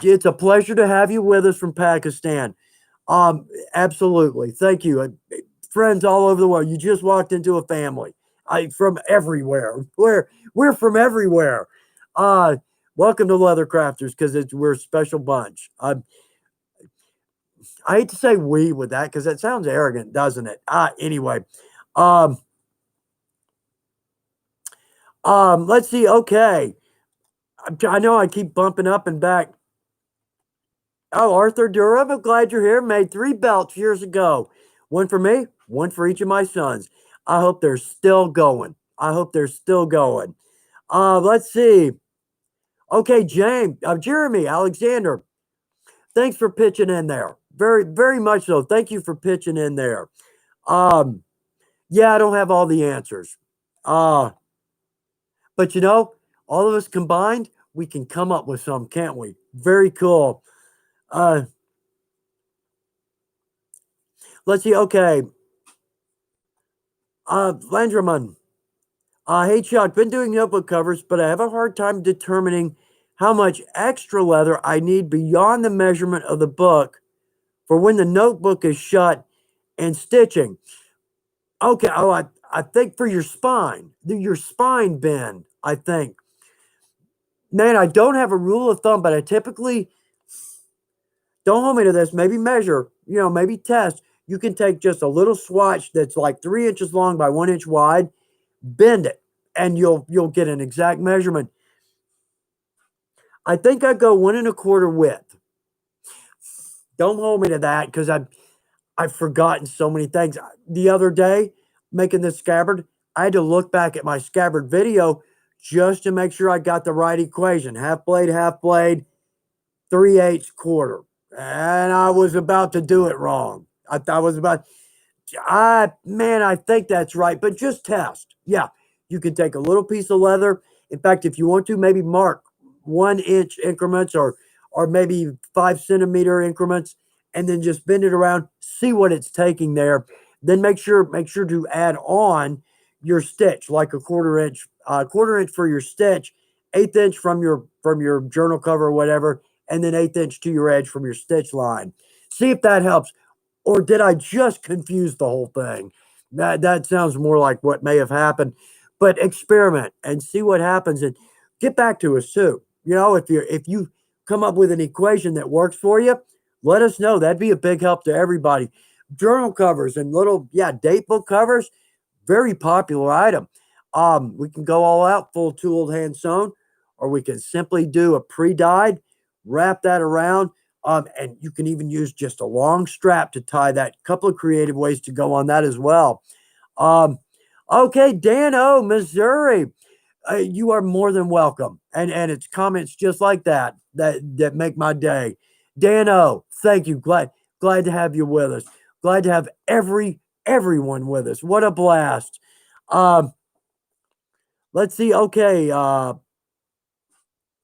it's a pleasure to have you with us from Pakistan. Absolutely. Thank you. Friends all over the world. You just walked into a family. From everywhere. We're from everywhere. Welcome to Leather Crafters because we're a special bunch. I hate to say we with that because that sounds arrogant, doesn't it? Anyway. Let's see. Okay. I know I keep bumping up and back. Oh, Arthur Durham, I'm glad you're here. Made 3 belts years ago. One for me, one for each of my sons. I hope they're still going. Let's see. Okay, Jeremy Alexander. Thanks for pitching in there. Very, very much so. Thank you for pitching in there. Yeah, I don't have all the answers. But all of us combined, we can come up with some, can't we? Very cool. Let's see. Okay. Landraman. Hey, Chuck, been doing notebook covers, but I have a hard time determining how much extra leather I need beyond the measurement of the book for when the notebook is shut and stitching. Okay. Oh, I think for your spine bend, I think. Man, I don't have a rule of thumb, but I typically, don't hold me to this, maybe measure, maybe test. You can take just a little swatch that's like 3 inches long by 1 inch wide, bend it, and you'll get an exact measurement. I think I go 1 1/4 width. Don't hold me to that because I've forgotten so many things. The other day, making this scabbard, I had to look back at my scabbard video just to make sure I got the right equation. Half blade, 3/8 quarter. And I was about to do it wrong. I think that's right, but just test. Yeah, you can take a little piece of leather. In fact, if you want to, maybe mark 1 inch increments or maybe 5 centimeter increments, and then just bend it around, see what it's taking there. Then make sure to add on your stitch, like a quarter inch for your stitch, 1/8 inch from your journal cover or whatever, and then 1/8 inch to your edge from your stitch line. See if that helps. Or did I just confuse the whole thing? That sounds more like what may have happened. But experiment and see what happens, and get back to us too. If you come up with an equation that works for you, let us know. That'd be a big help to everybody. Journal covers and little, date book covers, very popular item. We can go all out, full tooled hand sewn, or we can simply do a pre-dyed, wrap that around, and you can even use just a long strap to tie that. Couple of creative ways to go on that as well. Um, okay, Dan O, Missouri, you are more than welcome. And it's comments just like that make my day. Dan O, thank you. Glad to have you with us. Glad to have everyone with us. What a blast. Um, let's see. Okay.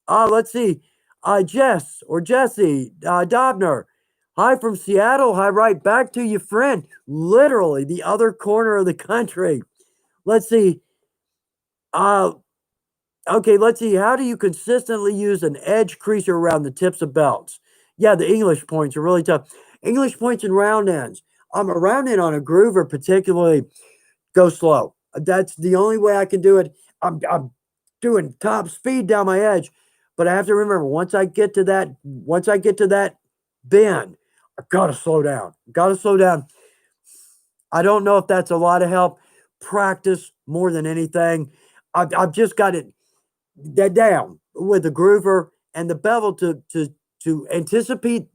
Let's see. Jess or Jesse Dobner. Hi from Seattle. Hi right back to you, friend. Literally the other corner of the country. Let's see. Uh, okay, let's see. How do you consistently use an edge creaser around the tips of belts? Yeah, the English points are really tough. English points and round ends. A round end on a groover, particularly, go slow. That's the only way I can do it. I'm doing top speed down my edge, but I have to remember once I get to that bend, I gotta slow down. Gotta slow down. I don't know if that's a lot of help. Practice more than anything. I've just got it that down with the groover and the bevel to anticipate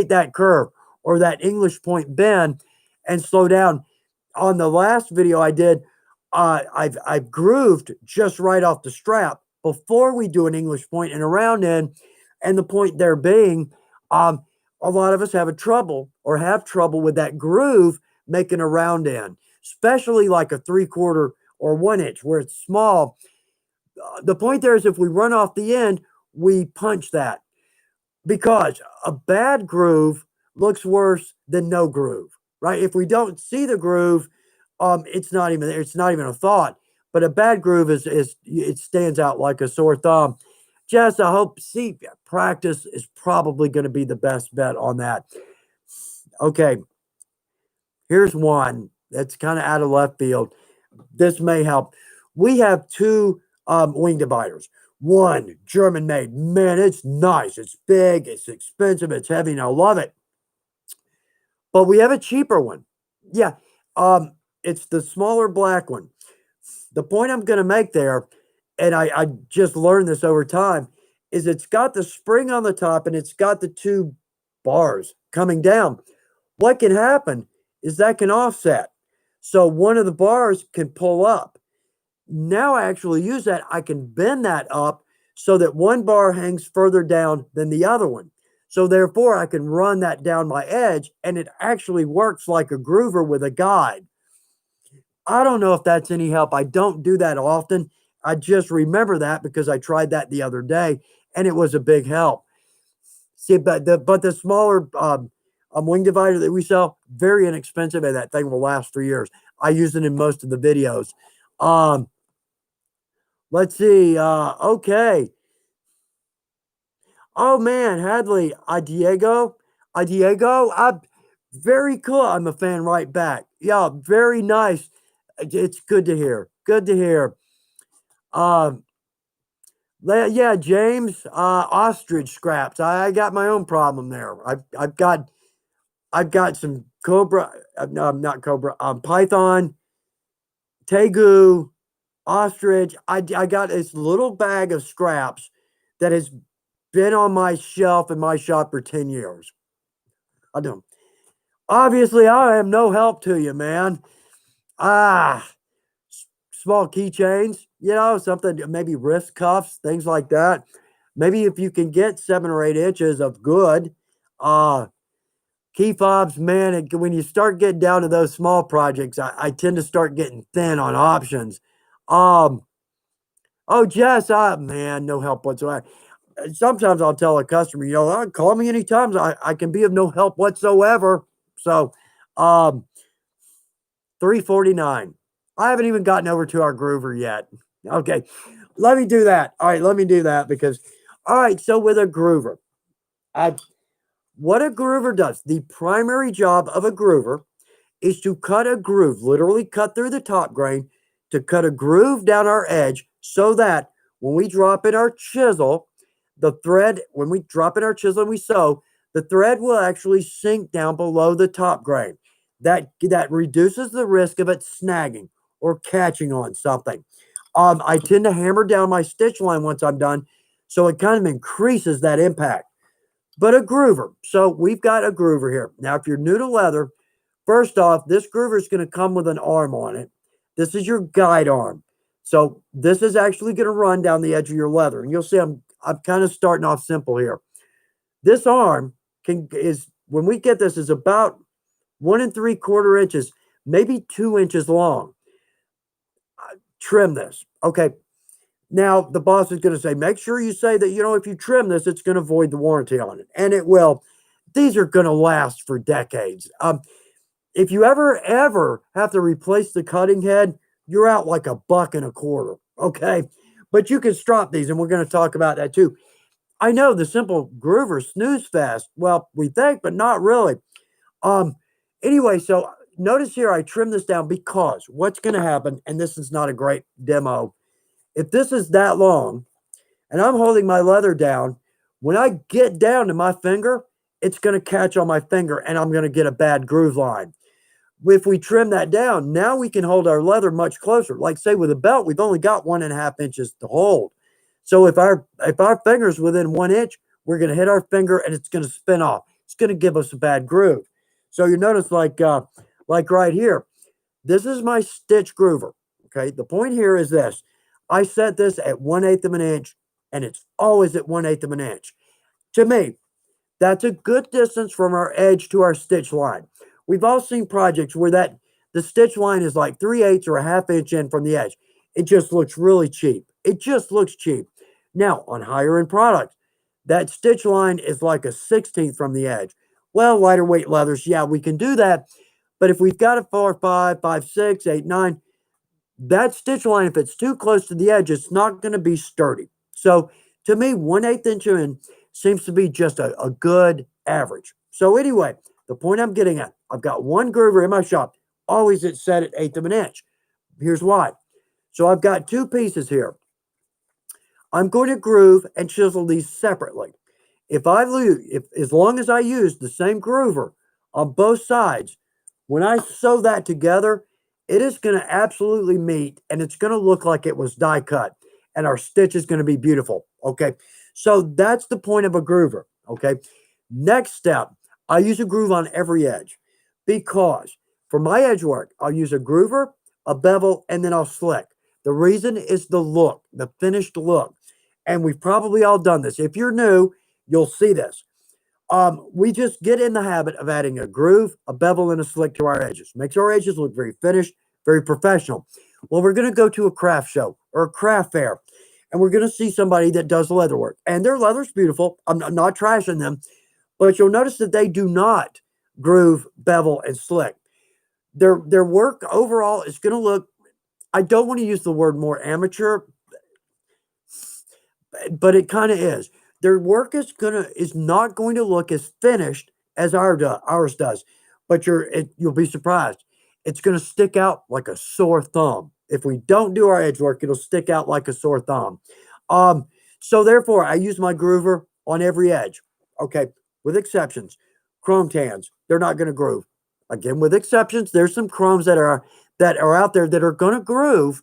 that curve or that English point bend and slow down. On the last video I did, I've grooved just right off the strap before we do an English point and a round end, and the point there being, a lot of us have trouble with that groove making a round end, especially like a 3/4 or 1 inch where it's small. The point there is if we run off the end, we punch that because a bad groove looks worse than no groove, right? If we don't see the groove, it's not even there. It's not even a thought. But a bad groove is it stands out like a sore thumb. Jess, I hope practice is probably going to be the best bet on that. Okay, here's one that's kind of out of left field. This may help. We have two wing dividers. One German made. Man, it's nice. It's big. It's expensive. It's heavy. And I love it. But we have a cheaper one. Yeah. It's the smaller black one. The point I'm going to make there, and I just learned this over time, is it's got the spring on the top and it's got the two bars coming down. What can happen is that can offset. So one of the bars can pull up. Now I actually use that. I can bend that up so that one bar hangs further down than the other one. So therefore, I can run that down my edge, and it actually works like a groover with a guide. I don't know if that's any help. I don't do that often. I just remember that because I tried that the other day, and it was a big help. See, but the smaller wing divider that we sell, very inexpensive, and that thing will last for years. I use it in most of the videos. Let's see. Okay. Oh man, Hadley, Diego, very cool. I'm a fan right back. Yeah, very nice. It's good to hear. Good to hear. Yeah, James, ostrich scraps. I got my own problem there. I've got some cobra. No, not cobra. Python, tegu, ostrich. I got this little bag of scraps that has been on my shelf in my shop for 10 years. I don't. Obviously, I am no help to you, man. Small keychains, something, maybe wrist cuffs, things like that. Maybe if you can get 7 or 8 inches of good key fobs, man, when you start getting down to those small projects, I tend to start getting thin on options. Oh, Jess, man, no help whatsoever. Sometimes I'll tell a customer, call me anytime. I can be of no help whatsoever. So, 349. I haven't even gotten over to our groover yet. Okay, let me do that. All right, let me do that because, all right, so with a groover, what a groover does, the primary job of a groover is to cut a groove, literally cut through the top grain, to cut a groove down our edge so that when we drop in our chisel, the thread, when we drop in our chisel and we sew, the thread will actually sink down below the top grain. That reduces the risk of it snagging or catching on something. I tend to hammer down my stitch line once I'm done, so it kind of increases that impact. But a groover. So we've got a groover here. Now, if you're new to leather, first off, this groover is going to come with an arm on it. This is your guide arm. So this is actually going to run down the edge of your leather. And you'll see I'm kind of starting off simple here. This arm is, when we get this, is about 1 3/4 inches, maybe 2 inches long. Trim this. Okay. Now, the boss is going to say, make sure you say that, if you trim this, it's going to void the warranty on it. And it will. These are going to last for decades. If you ever have to replace the cutting head, you're out like $1.25. Okay. But you can strop these, and we're going to talk about that too. I know the simple groover snooze fast. Well, we think, but not really. Anyway, so notice here I trim this down because what's going to happen, and this is not a great demo, if this is that long and I'm holding my leather down, when I get down to my finger, it's going to catch on my finger and I'm going to get a bad groove line. If we trim that down, now we can hold our leather much closer. Like say with a belt, we've only got 1.5 inches to hold. So if our finger's within 1 inch, we're going to hit our finger and it's going to spin off. It's going to give us a bad groove. So you notice like right here, this is my stitch groover. Okay. The point here is this. I set this at 1/8 of an inch, and it's always at 1/8 of an inch. To me, that's a good distance from our edge to our stitch line. We've all seen projects where the stitch line is like 3/8 or a 1/2 inch in from the edge. It just looks really cheap. It just looks cheap. Now, on higher end products, that stitch line is like a 1/16 from the edge. Well, lighter weight leathers, yeah, we can do that. But if we've got a 4/5, 5/6, 8/9, that stitch line, if it's too close to the edge, it's not going to be sturdy. So to me, 1/8 inch in seems to be just a good average. So anyway, the point I'm getting at, I've got one groover in my shop, always it's set at 1/8 of an inch. Here's why. So I've got two pieces here. I'm going to groove and chisel these separately. If as long as I use the same groover on both sides, when I sew that together, it is going to absolutely meet, and it's going to look like it was die cut, and our stitch is going to be beautiful. Okay. So that's the point of a groover. Okay. Next step, I use a groove on every edge because for my edge work, I'll use a groover, a bevel, and then I'll slick. The reason is the look, the finished look. And we've probably all done this. If you're new, you'll see this. We just get in the habit of adding a groove, a bevel, and a slick to our edges. Makes our edges look very finished, very professional. Well, we're going to go to a craft show or a craft fair, and we're going to see somebody that does leather work. And their leather's beautiful. I'm not trashing them, but you'll notice that they do not groove, bevel, and slick. Their work overall is going to look, I don't want to use the word more amateur, but it kind of is. Their work is not going to look as finished as ours does, but you'll be surprised. It's going to stick out like a sore thumb. If we don't do our edge work, it'll stick out like a sore thumb. So therefore, I use my groover on every edge. Okay, with exceptions. Chrome tans, they're not going to groove. Again, with exceptions, there's some chromes that are out there that are going to groove,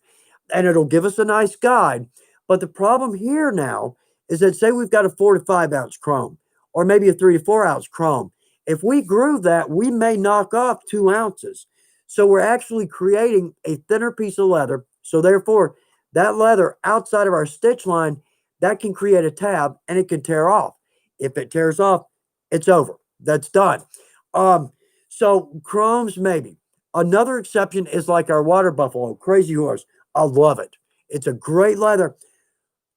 and it'll give us a nice guide. But the problem here now is that say we've got a 4 to 5 ounce chrome or maybe a 3 to 4 ounce chrome. If we groove that, we may knock off 2 ounces. So we're actually creating a thinner piece of leather. So therefore, that leather outside of our stitch line, that can create a tab and it can tear off. If it tears off, it's over. That's done. So chromes, maybe. Another exception is like our water buffalo, Crazy Horse. I love it. It's a great leather.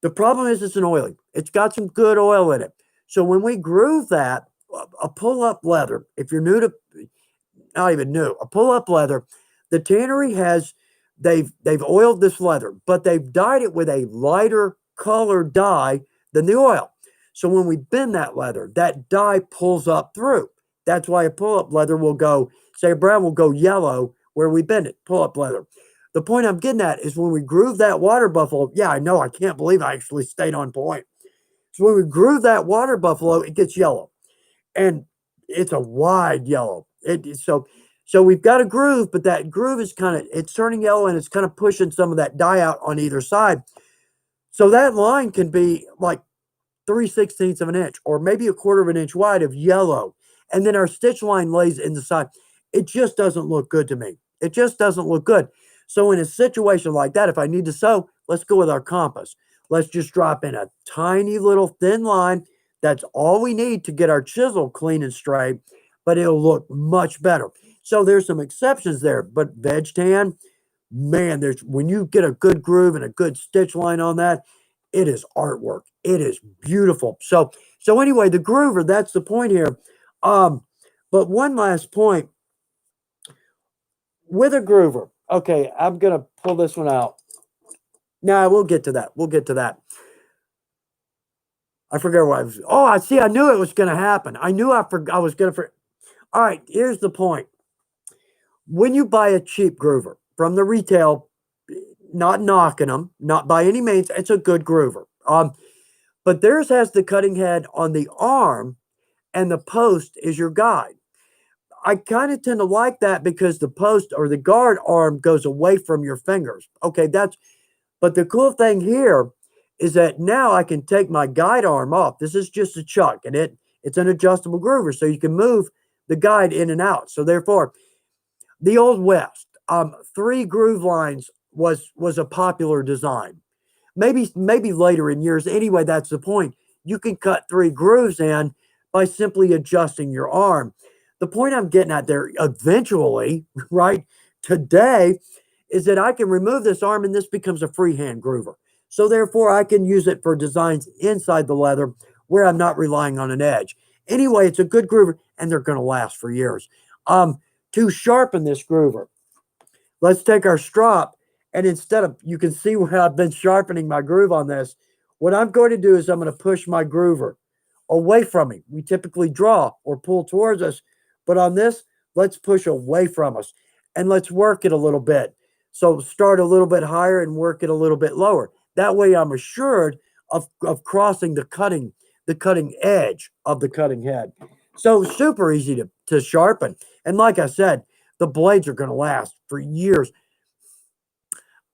The problem is it's an oily. It's got some good oil in it. So when we groove that, a pull-up leather, if you're new to, not even new, a pull-up leather, the tannery they've oiled this leather, but they've dyed it with a lighter colored dye than the oil. So when we bend that leather, that dye pulls up through. That's why a pull-up leather will go, say a brown will go yellow where we bend it, pull-up leather. The point I'm getting at is when we groove that water buffalo, yeah, I know, I can't believe I actually stayed on point. So when we groove that water buffalo, it gets yellow, and it's a wide yellow. So we've got a groove, but that groove is it's turning yellow, and it's kind of pushing some of that dye out on either side. So that line can be like 3/16 of an inch or maybe a quarter of an inch wide of yellow. And then our stitch line lays in the side. It just doesn't look good to me. It just doesn't look good. So in a situation like that, if I need to sew, let's go with our compass. Let's just drop in a tiny little thin line. That's all we need to get our chisel clean and straight, but it'll look much better. So there's some exceptions there, but veg tan, man, there's when you get a good groove and a good stitch line on that, it is artwork. It is beautiful. So anyway, the groover, that's the point here. But one last point with a groover. Okay, I'm gonna pull this one out. Nah, we'll get to that. We'll get to that. I forget what I was. Oh, I see. I knew it was going to happen. I knew I was going to. All right, here's the point. When you buy a cheap groover from the retail, not knocking them, not by any means, it's a good groover. But theirs has the cutting head on the arm, and the post is your guide. I kind of tend to like that because the post or the guard arm goes away from your fingers. Okay, but the cool thing here is that now I can take my guide arm off. This is just a chuck, and it's an adjustable groover, so you can move the guide in and out. So therefore, the Old West, 3 groove lines was a popular design. Maybe later in years. Anyway, that's the point. You can cut 3 grooves in by simply adjusting your arm. The point I'm getting at there eventually, right, today, is that I can remove this arm and this becomes a freehand groover. So therefore, I can use it for designs inside the leather where I'm not relying on an edge. Anyway, it's a good groover, and they're going to last for years. To sharpen this groover, let's take our strop, and instead of, you can see where I've been sharpening my groove on this. What I'm going to do is I'm going to push my groover away from me. We typically draw or pull towards us, but on this, let's push away from us, and let's work it a little bit. So start a little bit higher and work it a little bit lower. That way I'm assured of crossing the cutting edge of the cutting head. So super easy to sharpen. And like I said, the blades are going to last for years.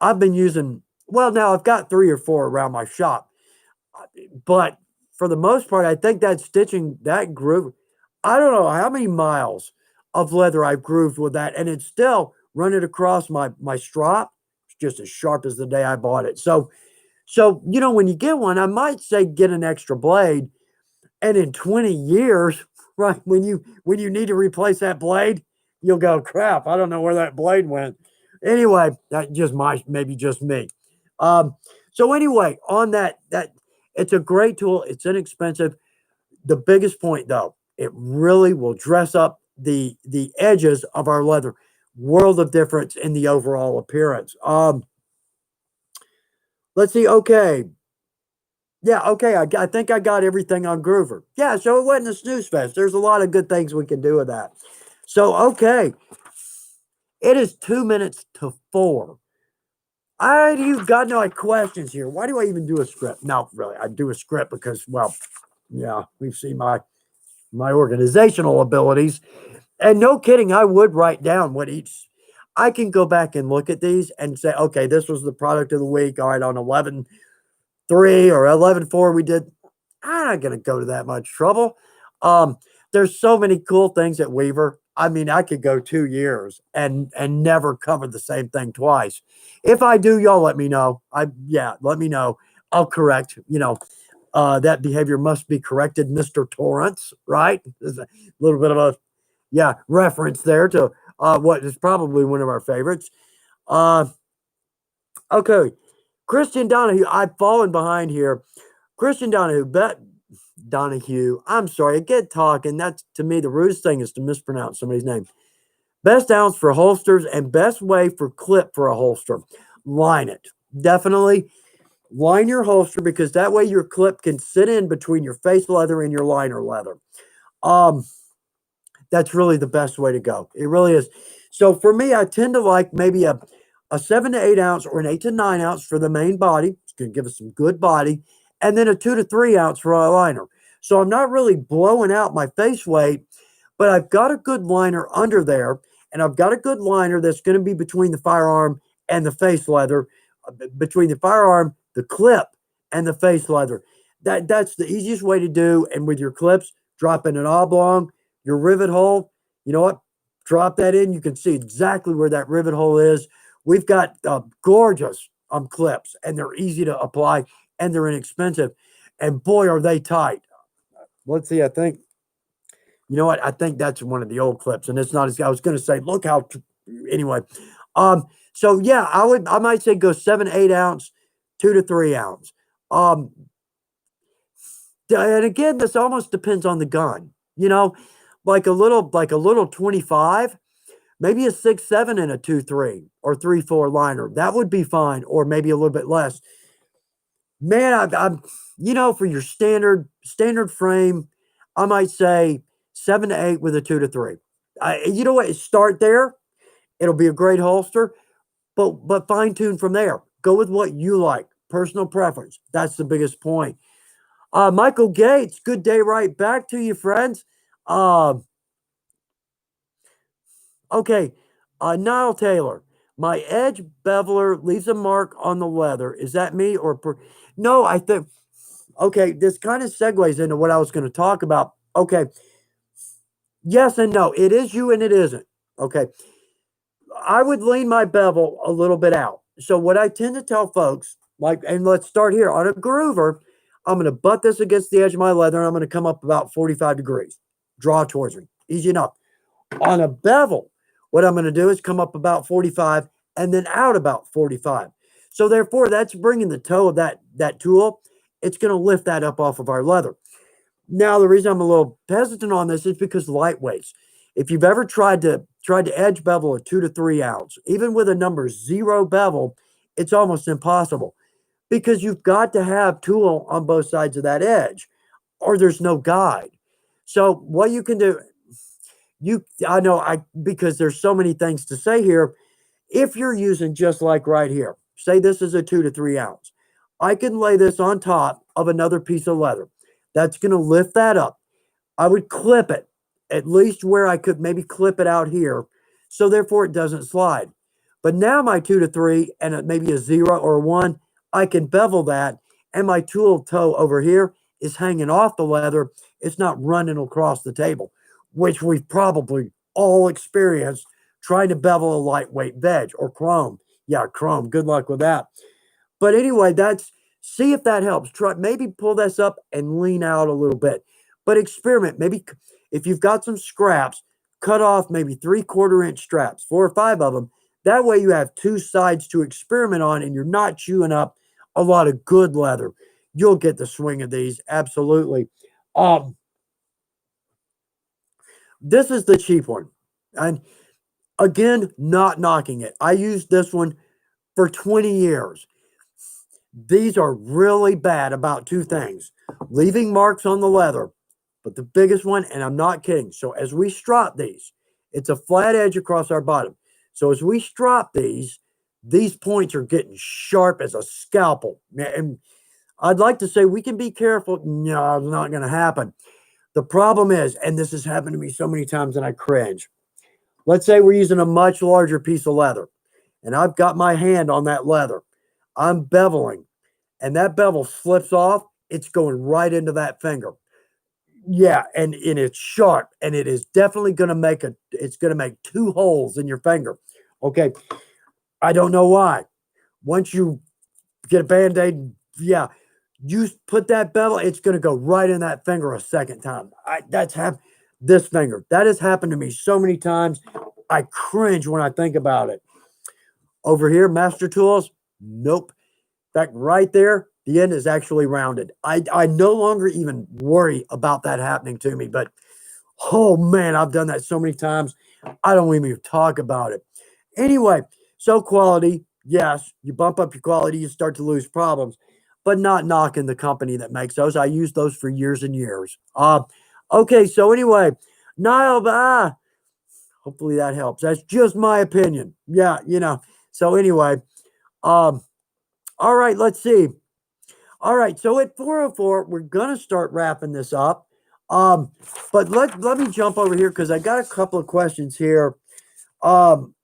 I've been using, well, now I've got 3 or 4 around my shop. But for the most part, I think that stitching, that groove, I don't know how many miles of leather I've grooved with that. And it's still running across my strop. It's just as sharp as the day I bought it. So, when you get one, I might say get an extra blade. And in 20 years, right, when you need to replace that blade, you'll go, crap, I don't know where that blade went. Anyway, that maybe just me. So anyway, on that it's a great tool. It's inexpensive. The biggest point, though, it really will dress up the edges of our leather. World of difference in the overall appearance. Let's see. Okay. Yeah, okay. I think I got everything on groover. Yeah, so it wasn't a snooze fest. There's a lot of good things we can do with that. So, okay. It is 2 minutes to 4. You've got no questions here. Why do I even do a script? No, really, I do a script because, well, yeah, we've seen my organizational abilities. And no kidding, I would write down I can go back and look at these and say, okay, this was the product of the week. All right, on 11/3 or 11/4 we did. I'm not going to go to that much trouble. There's so many cool things at Weaver. I mean, I could go 2 years and never cover the same thing twice. If I do, y'all let me know. Let me know. I'll correct, that behavior must be corrected, Mr. Torrance, right? There's a little bit of a, reference there to what is probably one of our favorites. Okay. Christian Donahue, I've fallen behind here. Christian Donahue, I'm sorry, I get talking. That's, to me, the rudest thing is to mispronounce somebody's name. Best ounce for holsters and best way for clip for a holster. Line it. Definitely line your holster because that way your clip can sit in between your face leather and your liner leather. That's really the best way to go. It really is. So for me, I tend to like maybe a 7 to 8 ounce or an 8 to 9 ounce for the main body. It's going to give us some good body. and then a 2 to 3 ounce for a liner. So I'm not really blowing out my face weight, but I've got a good liner under there, and I've got a good liner that's going to be between the firearm and the face leather, between the firearm, the clip, and the face leather. That's the easiest way to do. And with your clips, drop in an oblong, your rivet hole. You know what? Drop that in. You can see exactly where that rivet hole is. We've got gorgeous clips, and they're easy to apply, and they're inexpensive. And boy, are they tight. Let's see. I think, you know what? I think that's one of the old clips, and it's not as, I was going to say, look how, anyway. So yeah, I might say go 7 to 8 ounce, 2 to 3 ounce. And again, this almost depends on the gun, you know, like a little 25, maybe a 6.7 and a 2.3 or 3.4 liner. That would be fine, or maybe a little bit less. Man, I'm you know, for your standard frame, I might say 7 to 8 with a 2 to 3. You know what? Start there. It'll be a great holster, but fine tune from there. Go with what you like. Personal preference. That's the biggest point. Michael Gates, good day right back to you, friends. Okay, Niall Taylor, my edge beveler leaves a mark on the leather. Is that me or no? I think, okay, this kind of segues into what I was going to talk about. Okay, yes and no. It is you and it isn't. Okay, I would lean my bevel a little bit out. So what I tend to tell folks, like, and let's start here on a groover, I'm going to butt this against the edge of my leather, and I'm going to come up about 45 degrees. Draw towards me. Easy enough. On a bevel, what I'm going to do is come up about 45 and then out about 45. So therefore, that's bringing the toe of that tool. It's going to lift that up off of our leather. Now, the reason I'm a little hesitant on this is because lightweights. If you've ever tried to edge bevel a 2 to 3 ounce, even with a number 0 bevel, it's almost impossible, because you've got to have tool on both sides of that edge, or there's no guide. So what you can do, because there's so many things to say here. If you're using just like right here, say this is a 2 to 3 ounce, I can lay this on top of another piece of leather. That's going to lift that up. I would clip it at least where I could maybe clip it out here, so therefore it doesn't slide. But now my 2 to 3 and maybe a 0 or a 1, I can bevel that, and my tool toe over here is hanging off the leather. It's not running across the table, which we've probably all experienced trying to bevel a lightweight veg or chrome. Yeah, chrome. Good luck with that. But anyway, see if that helps. Maybe pull this up and lean out a little bit. But experiment. Maybe if you've got some scraps, cut off maybe 3/4 inch straps, 4 or 5 of them. That way you have two sides to experiment on, and you're not chewing up a lot of good leather. You'll get the swing of these. Absolutely. This is the cheap one. And again, not knocking it. I used this one for 20 years. These are really bad about two things: leaving marks on the leather. But the biggest one, and I'm not kidding, so as we strop these, it's a flat edge across our bottom. So as we strop these points are getting sharp as a scalpel. And I'd like to say we can be careful. No, it's not going to happen. The problem is, and this has happened to me so many times and I cringe. Let's say we're using a much larger piece of leather, and I've got my hand on that leather. I'm beveling, and that bevel slips off. It's going right into that finger. Yeah, and it's sharp, and it is definitely going to make it's going to make 2 holes in your finger. Okay, I don't know why. Once you get a Band-Aid, yeah, you put that bevel, it's going to go right in that finger a second time. This finger. That has happened to me so many times. I cringe when I think about it. Over here, Master Tools, nope. In fact, right there, the end is actually rounded. I no longer even worry about that happening to me, but oh man, I've done that so many times. I don't even talk about it. Anyway, so quality, yes, you bump up your quality, you start to lose problems, but not knocking the company that makes those. I used those for years and years. Okay, so anyway, Niall, hopefully that helps. That's just my opinion. Yeah, So anyway, all right, let's see. All right, so at 4:04, we're gonna start wrapping this up. Um, but let me jump over here because I got a couple of questions here. Um,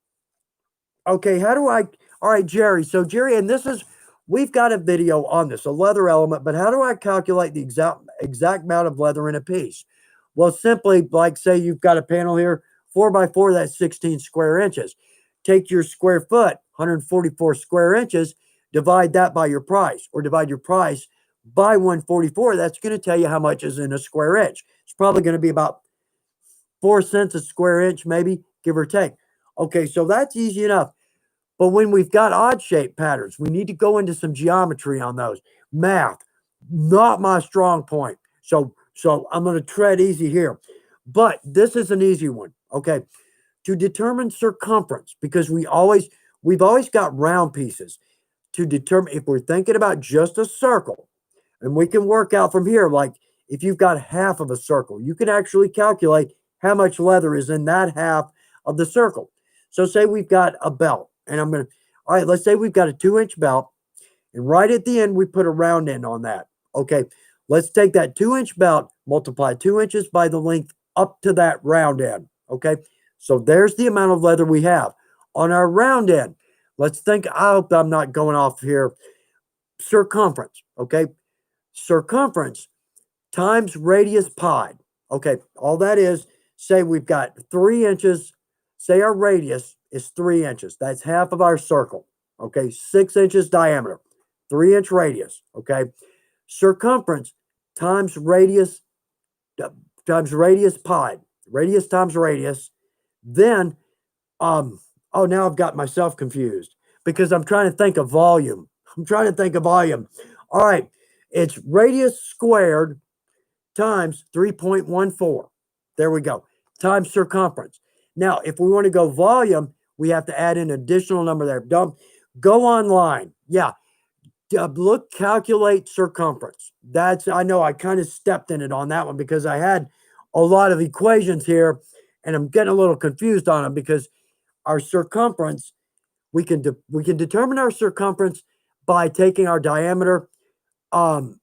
okay, how do I? All right, Jerry. So Jerry, and this is we've got a video on this, a leather element. But how do I calculate the exact amount of leather in a piece? Well, simply like say you've got a panel here, 4x4, that's 16 square inches. Take your square foot, 144 square inches, divide that by your price, or divide your price by 144. That's going to tell you how much is in a square inch. It's probably going to be about 4 cents a square inch, maybe, give or take. Okay, so that's easy enough. But when we've got odd shape patterns, we need to go into some geometry on those. Math, not my strong point. So I'm going to tread easy here. But this is an easy one. Okay. To determine circumference, because we've always got round pieces. To determine if we're thinking about just a circle, and we can work out from here, like if you've got half of a circle, you can actually calculate how much leather is in that half of the circle. So say we've got a belt, and all right, let's say we've got a 2-inch belt, and right at the end, we put a round end on that. Okay, let's take that 2-inch belt, multiply 2 inches by the length up to that round end. Okay, so there's the amount of leather we have. On our round end, let's think, I hope I'm not going off here, circumference. Okay, circumference times radius pi. Okay, all that is, say we've got 3 inches, say our radius is 3 inches. That's half of our circle. Okay, 6 inches diameter, 3-inch radius. Okay, circumference times radius pi, radius times radius. Then, oh, now I've got myself confused because I'm trying to think of volume. All right, it's radius squared times 3.14. There we go. Times circumference. Now, if we want to go volume, we have to add an additional number there. Go online. Yeah. Look, calculate circumference. I know I kind of stepped in it on that one because I had a lot of equations here and I'm getting a little confused on them because our circumference, we can determine our circumference by taking our diameter times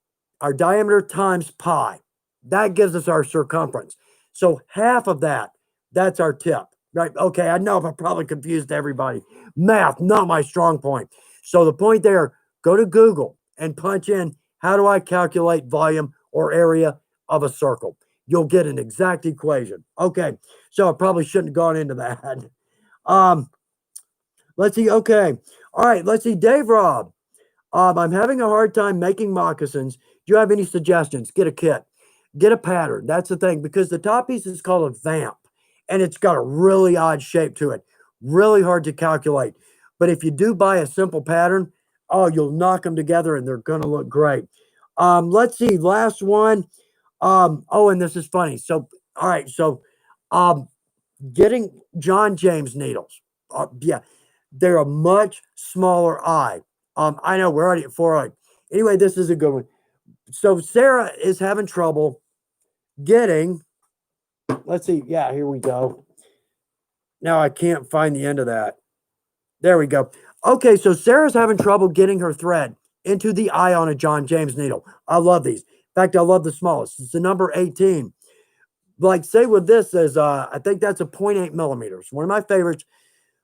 pi. That gives us our circumference. So half of that's our tip, right? Okay, I know I probably confused everybody. Math, not my strong point. So the point there, go to Google and punch in, how do I calculate volume or area of a circle? You'll get an exact equation. Okay, so I probably shouldn't have gone into that. Let's see, okay. All right, let's see, Dave Robb. I'm having a hard time making moccasins. Do you have any suggestions? Get a kit. Get a pattern. That's the thing, because the top piece is called a vamp, and it's got a really odd shape to it. Really hard to calculate. But if you do buy a simple pattern, oh, you'll knock them together, and they're going to look great. Let's see. Last one. Oh, and this is funny. So, all right. So, getting John James needles. Yeah, they're a much smaller eye. I know we're already at 4. Anyway, this is a good one. So Sarah is having trouble getting, let's see. Yeah, here we go. Now I can't find the end of that. There we go. Okay, so Sarah's having trouble getting her thread into the eye on a John James needle. I love these. In fact, I love the smallest. It's the number 18. Like say with this is, I think that's a 0.8 millimeters. One of my favorites.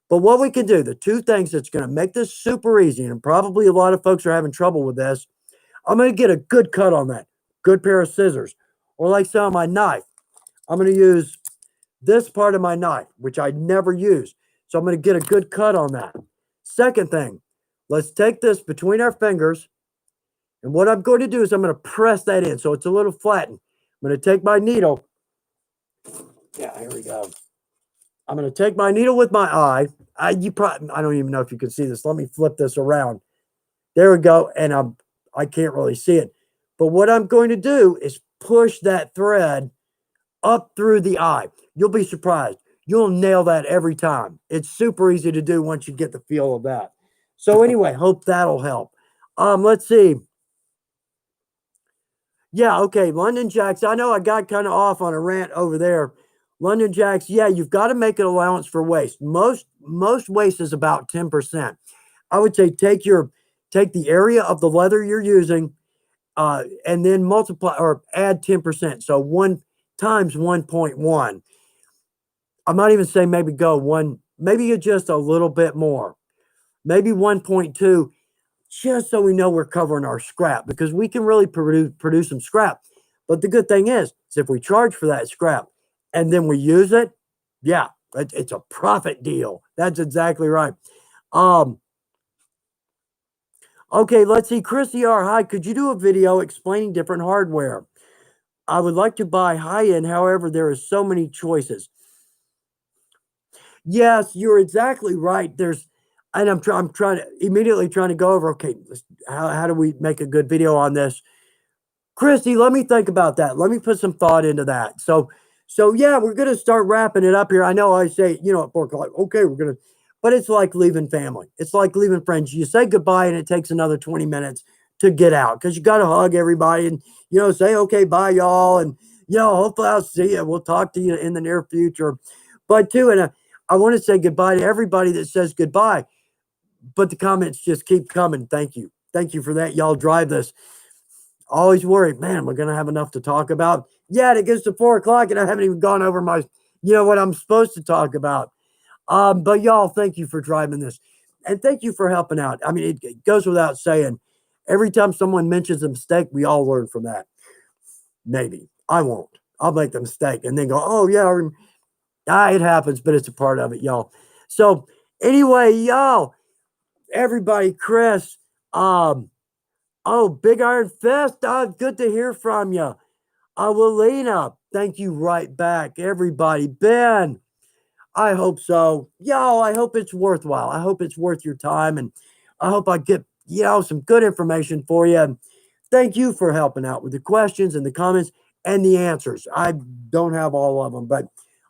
But what we can do, the two things that's going to make this super easy, and probably a lot of folks are having trouble with this, I'm going to get a good cut on that. Good pair of scissors. Or like say on my knife, I'm going to use this part of my knife, which I never use. So I'm going to get a good cut on that. Second thing, let's take this between our fingers. And what I'm going to do is I'm going to press that in so it's a little flattened. I'm going to take my needle. Yeah, here we go. I'm going to take my needle with my eye. I don't even know if you can see this. Let me flip this around. There we go. And I can't really see it. But what I'm going to do is push that thread up through the eye. You'll be surprised. You'll nail that every time. It's super easy to do once you get the feel of that. So anyway, hope that'll help. Let's see. Yeah, okay. London Jacks. I know I got kind of off on a rant over there. London Jacks, yeah, you've got to make an allowance for waste. Most waste is about 10%. I would say take the area of the leather you're using and then multiply or add 10%. So 1 times 1.1. I might even say maybe go 1, maybe just a little bit more, maybe 1.2, just so we know we're covering our scrap, because we can really produce some scrap. But the good thing is if we charge for that scrap and then we use it, yeah, it's a profit deal. That's exactly right. Okay, let's see. Chrissy R. Hi, could you do a video explaining different hardware? I would like to buy high-end, however, there are so many choices. Yes, you're exactly right. And I'm trying to immediately trying to go over, okay, how do we make a good video on this? Christy, let me think about that. Let me put some thought into that. So yeah, we're gonna start wrapping it up here. I know I say, at 4 o'clock, okay, but it's like leaving family. It's like leaving friends. You say goodbye and it takes another 20 minutes to get out, because you got to hug everybody and, say, okay, bye y'all. And, hopefully I'll see you. We'll talk to you in the near future. But too, and I want to say goodbye to everybody that says goodbye, but the comments just keep coming. Thank you. Thank you for that. Y'all drive this. Always worried, man, we're going to have enough to talk about. Yeah, it gets to 4 o'clock and I haven't even gone over my, what I'm supposed to talk about. But y'all, thank you for driving this. And thank you for helping out. I mean, it goes without saying, every time someone mentions a mistake, we all learn from that. Maybe. I won't. I'll make the mistake and then go, oh, yeah, it happens, but it's a part of it, y'all. So anyway, y'all, everybody, Chris, oh, Big Iron Fist, good to hear from you. Willina, thank you right back. Everybody, Ben, I hope so. Y'all, I hope it's worthwhile. I hope it's worth your time, and I hope I get, some good information for you. And thank you for helping out with the questions and the comments and the answers. I don't have all of them, but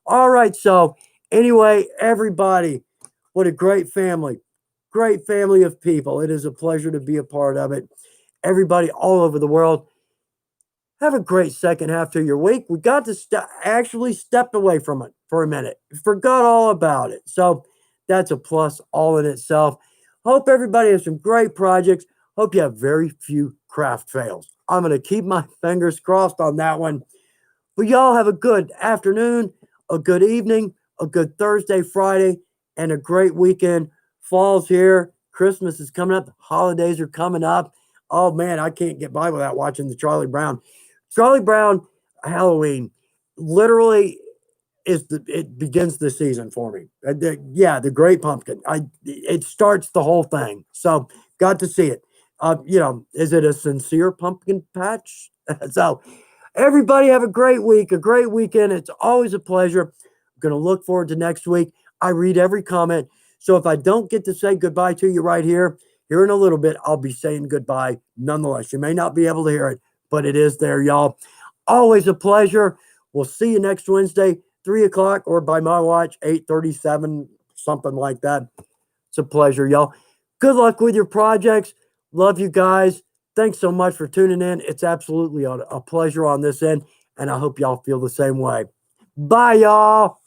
all right. So anyway, everybody, what a great family of people. It is a pleasure to be a part of it. Everybody all over the world, have a great second half to your week. We got to actually step away from it for a minute. Forgot all about it. So that's a plus all in itself. Hope everybody has some great projects. Hope you have very few craft fails. I'm going to keep my fingers crossed on that one. But y'all have a good afternoon, a good evening, a good Thursday, Friday, and a great weekend. Fall's here. Christmas is coming up. The holidays are coming up. Oh, man, I can't get by without watching the Charlie Brown. Charlie Brown Halloween literally it begins the season for me. The Great Pumpkin. It starts the whole thing. So got to see it. Is it a sincere pumpkin patch? So everybody have a great week, a great weekend. It's always a pleasure. I'm going to look forward to next week. I read every comment. So if I don't get to say goodbye to you right here in a little bit, I'll be saying goodbye nonetheless. You may not be able to hear it, but it is there, y'all. Always a pleasure. We'll see you next Wednesday, 3 o'clock, or by my watch, 8:37, something like that. It's a pleasure, y'all. Good luck with your projects. Love you guys. Thanks so much for tuning in. It's absolutely a pleasure on this end, and I hope y'all feel the same way. Bye, y'all.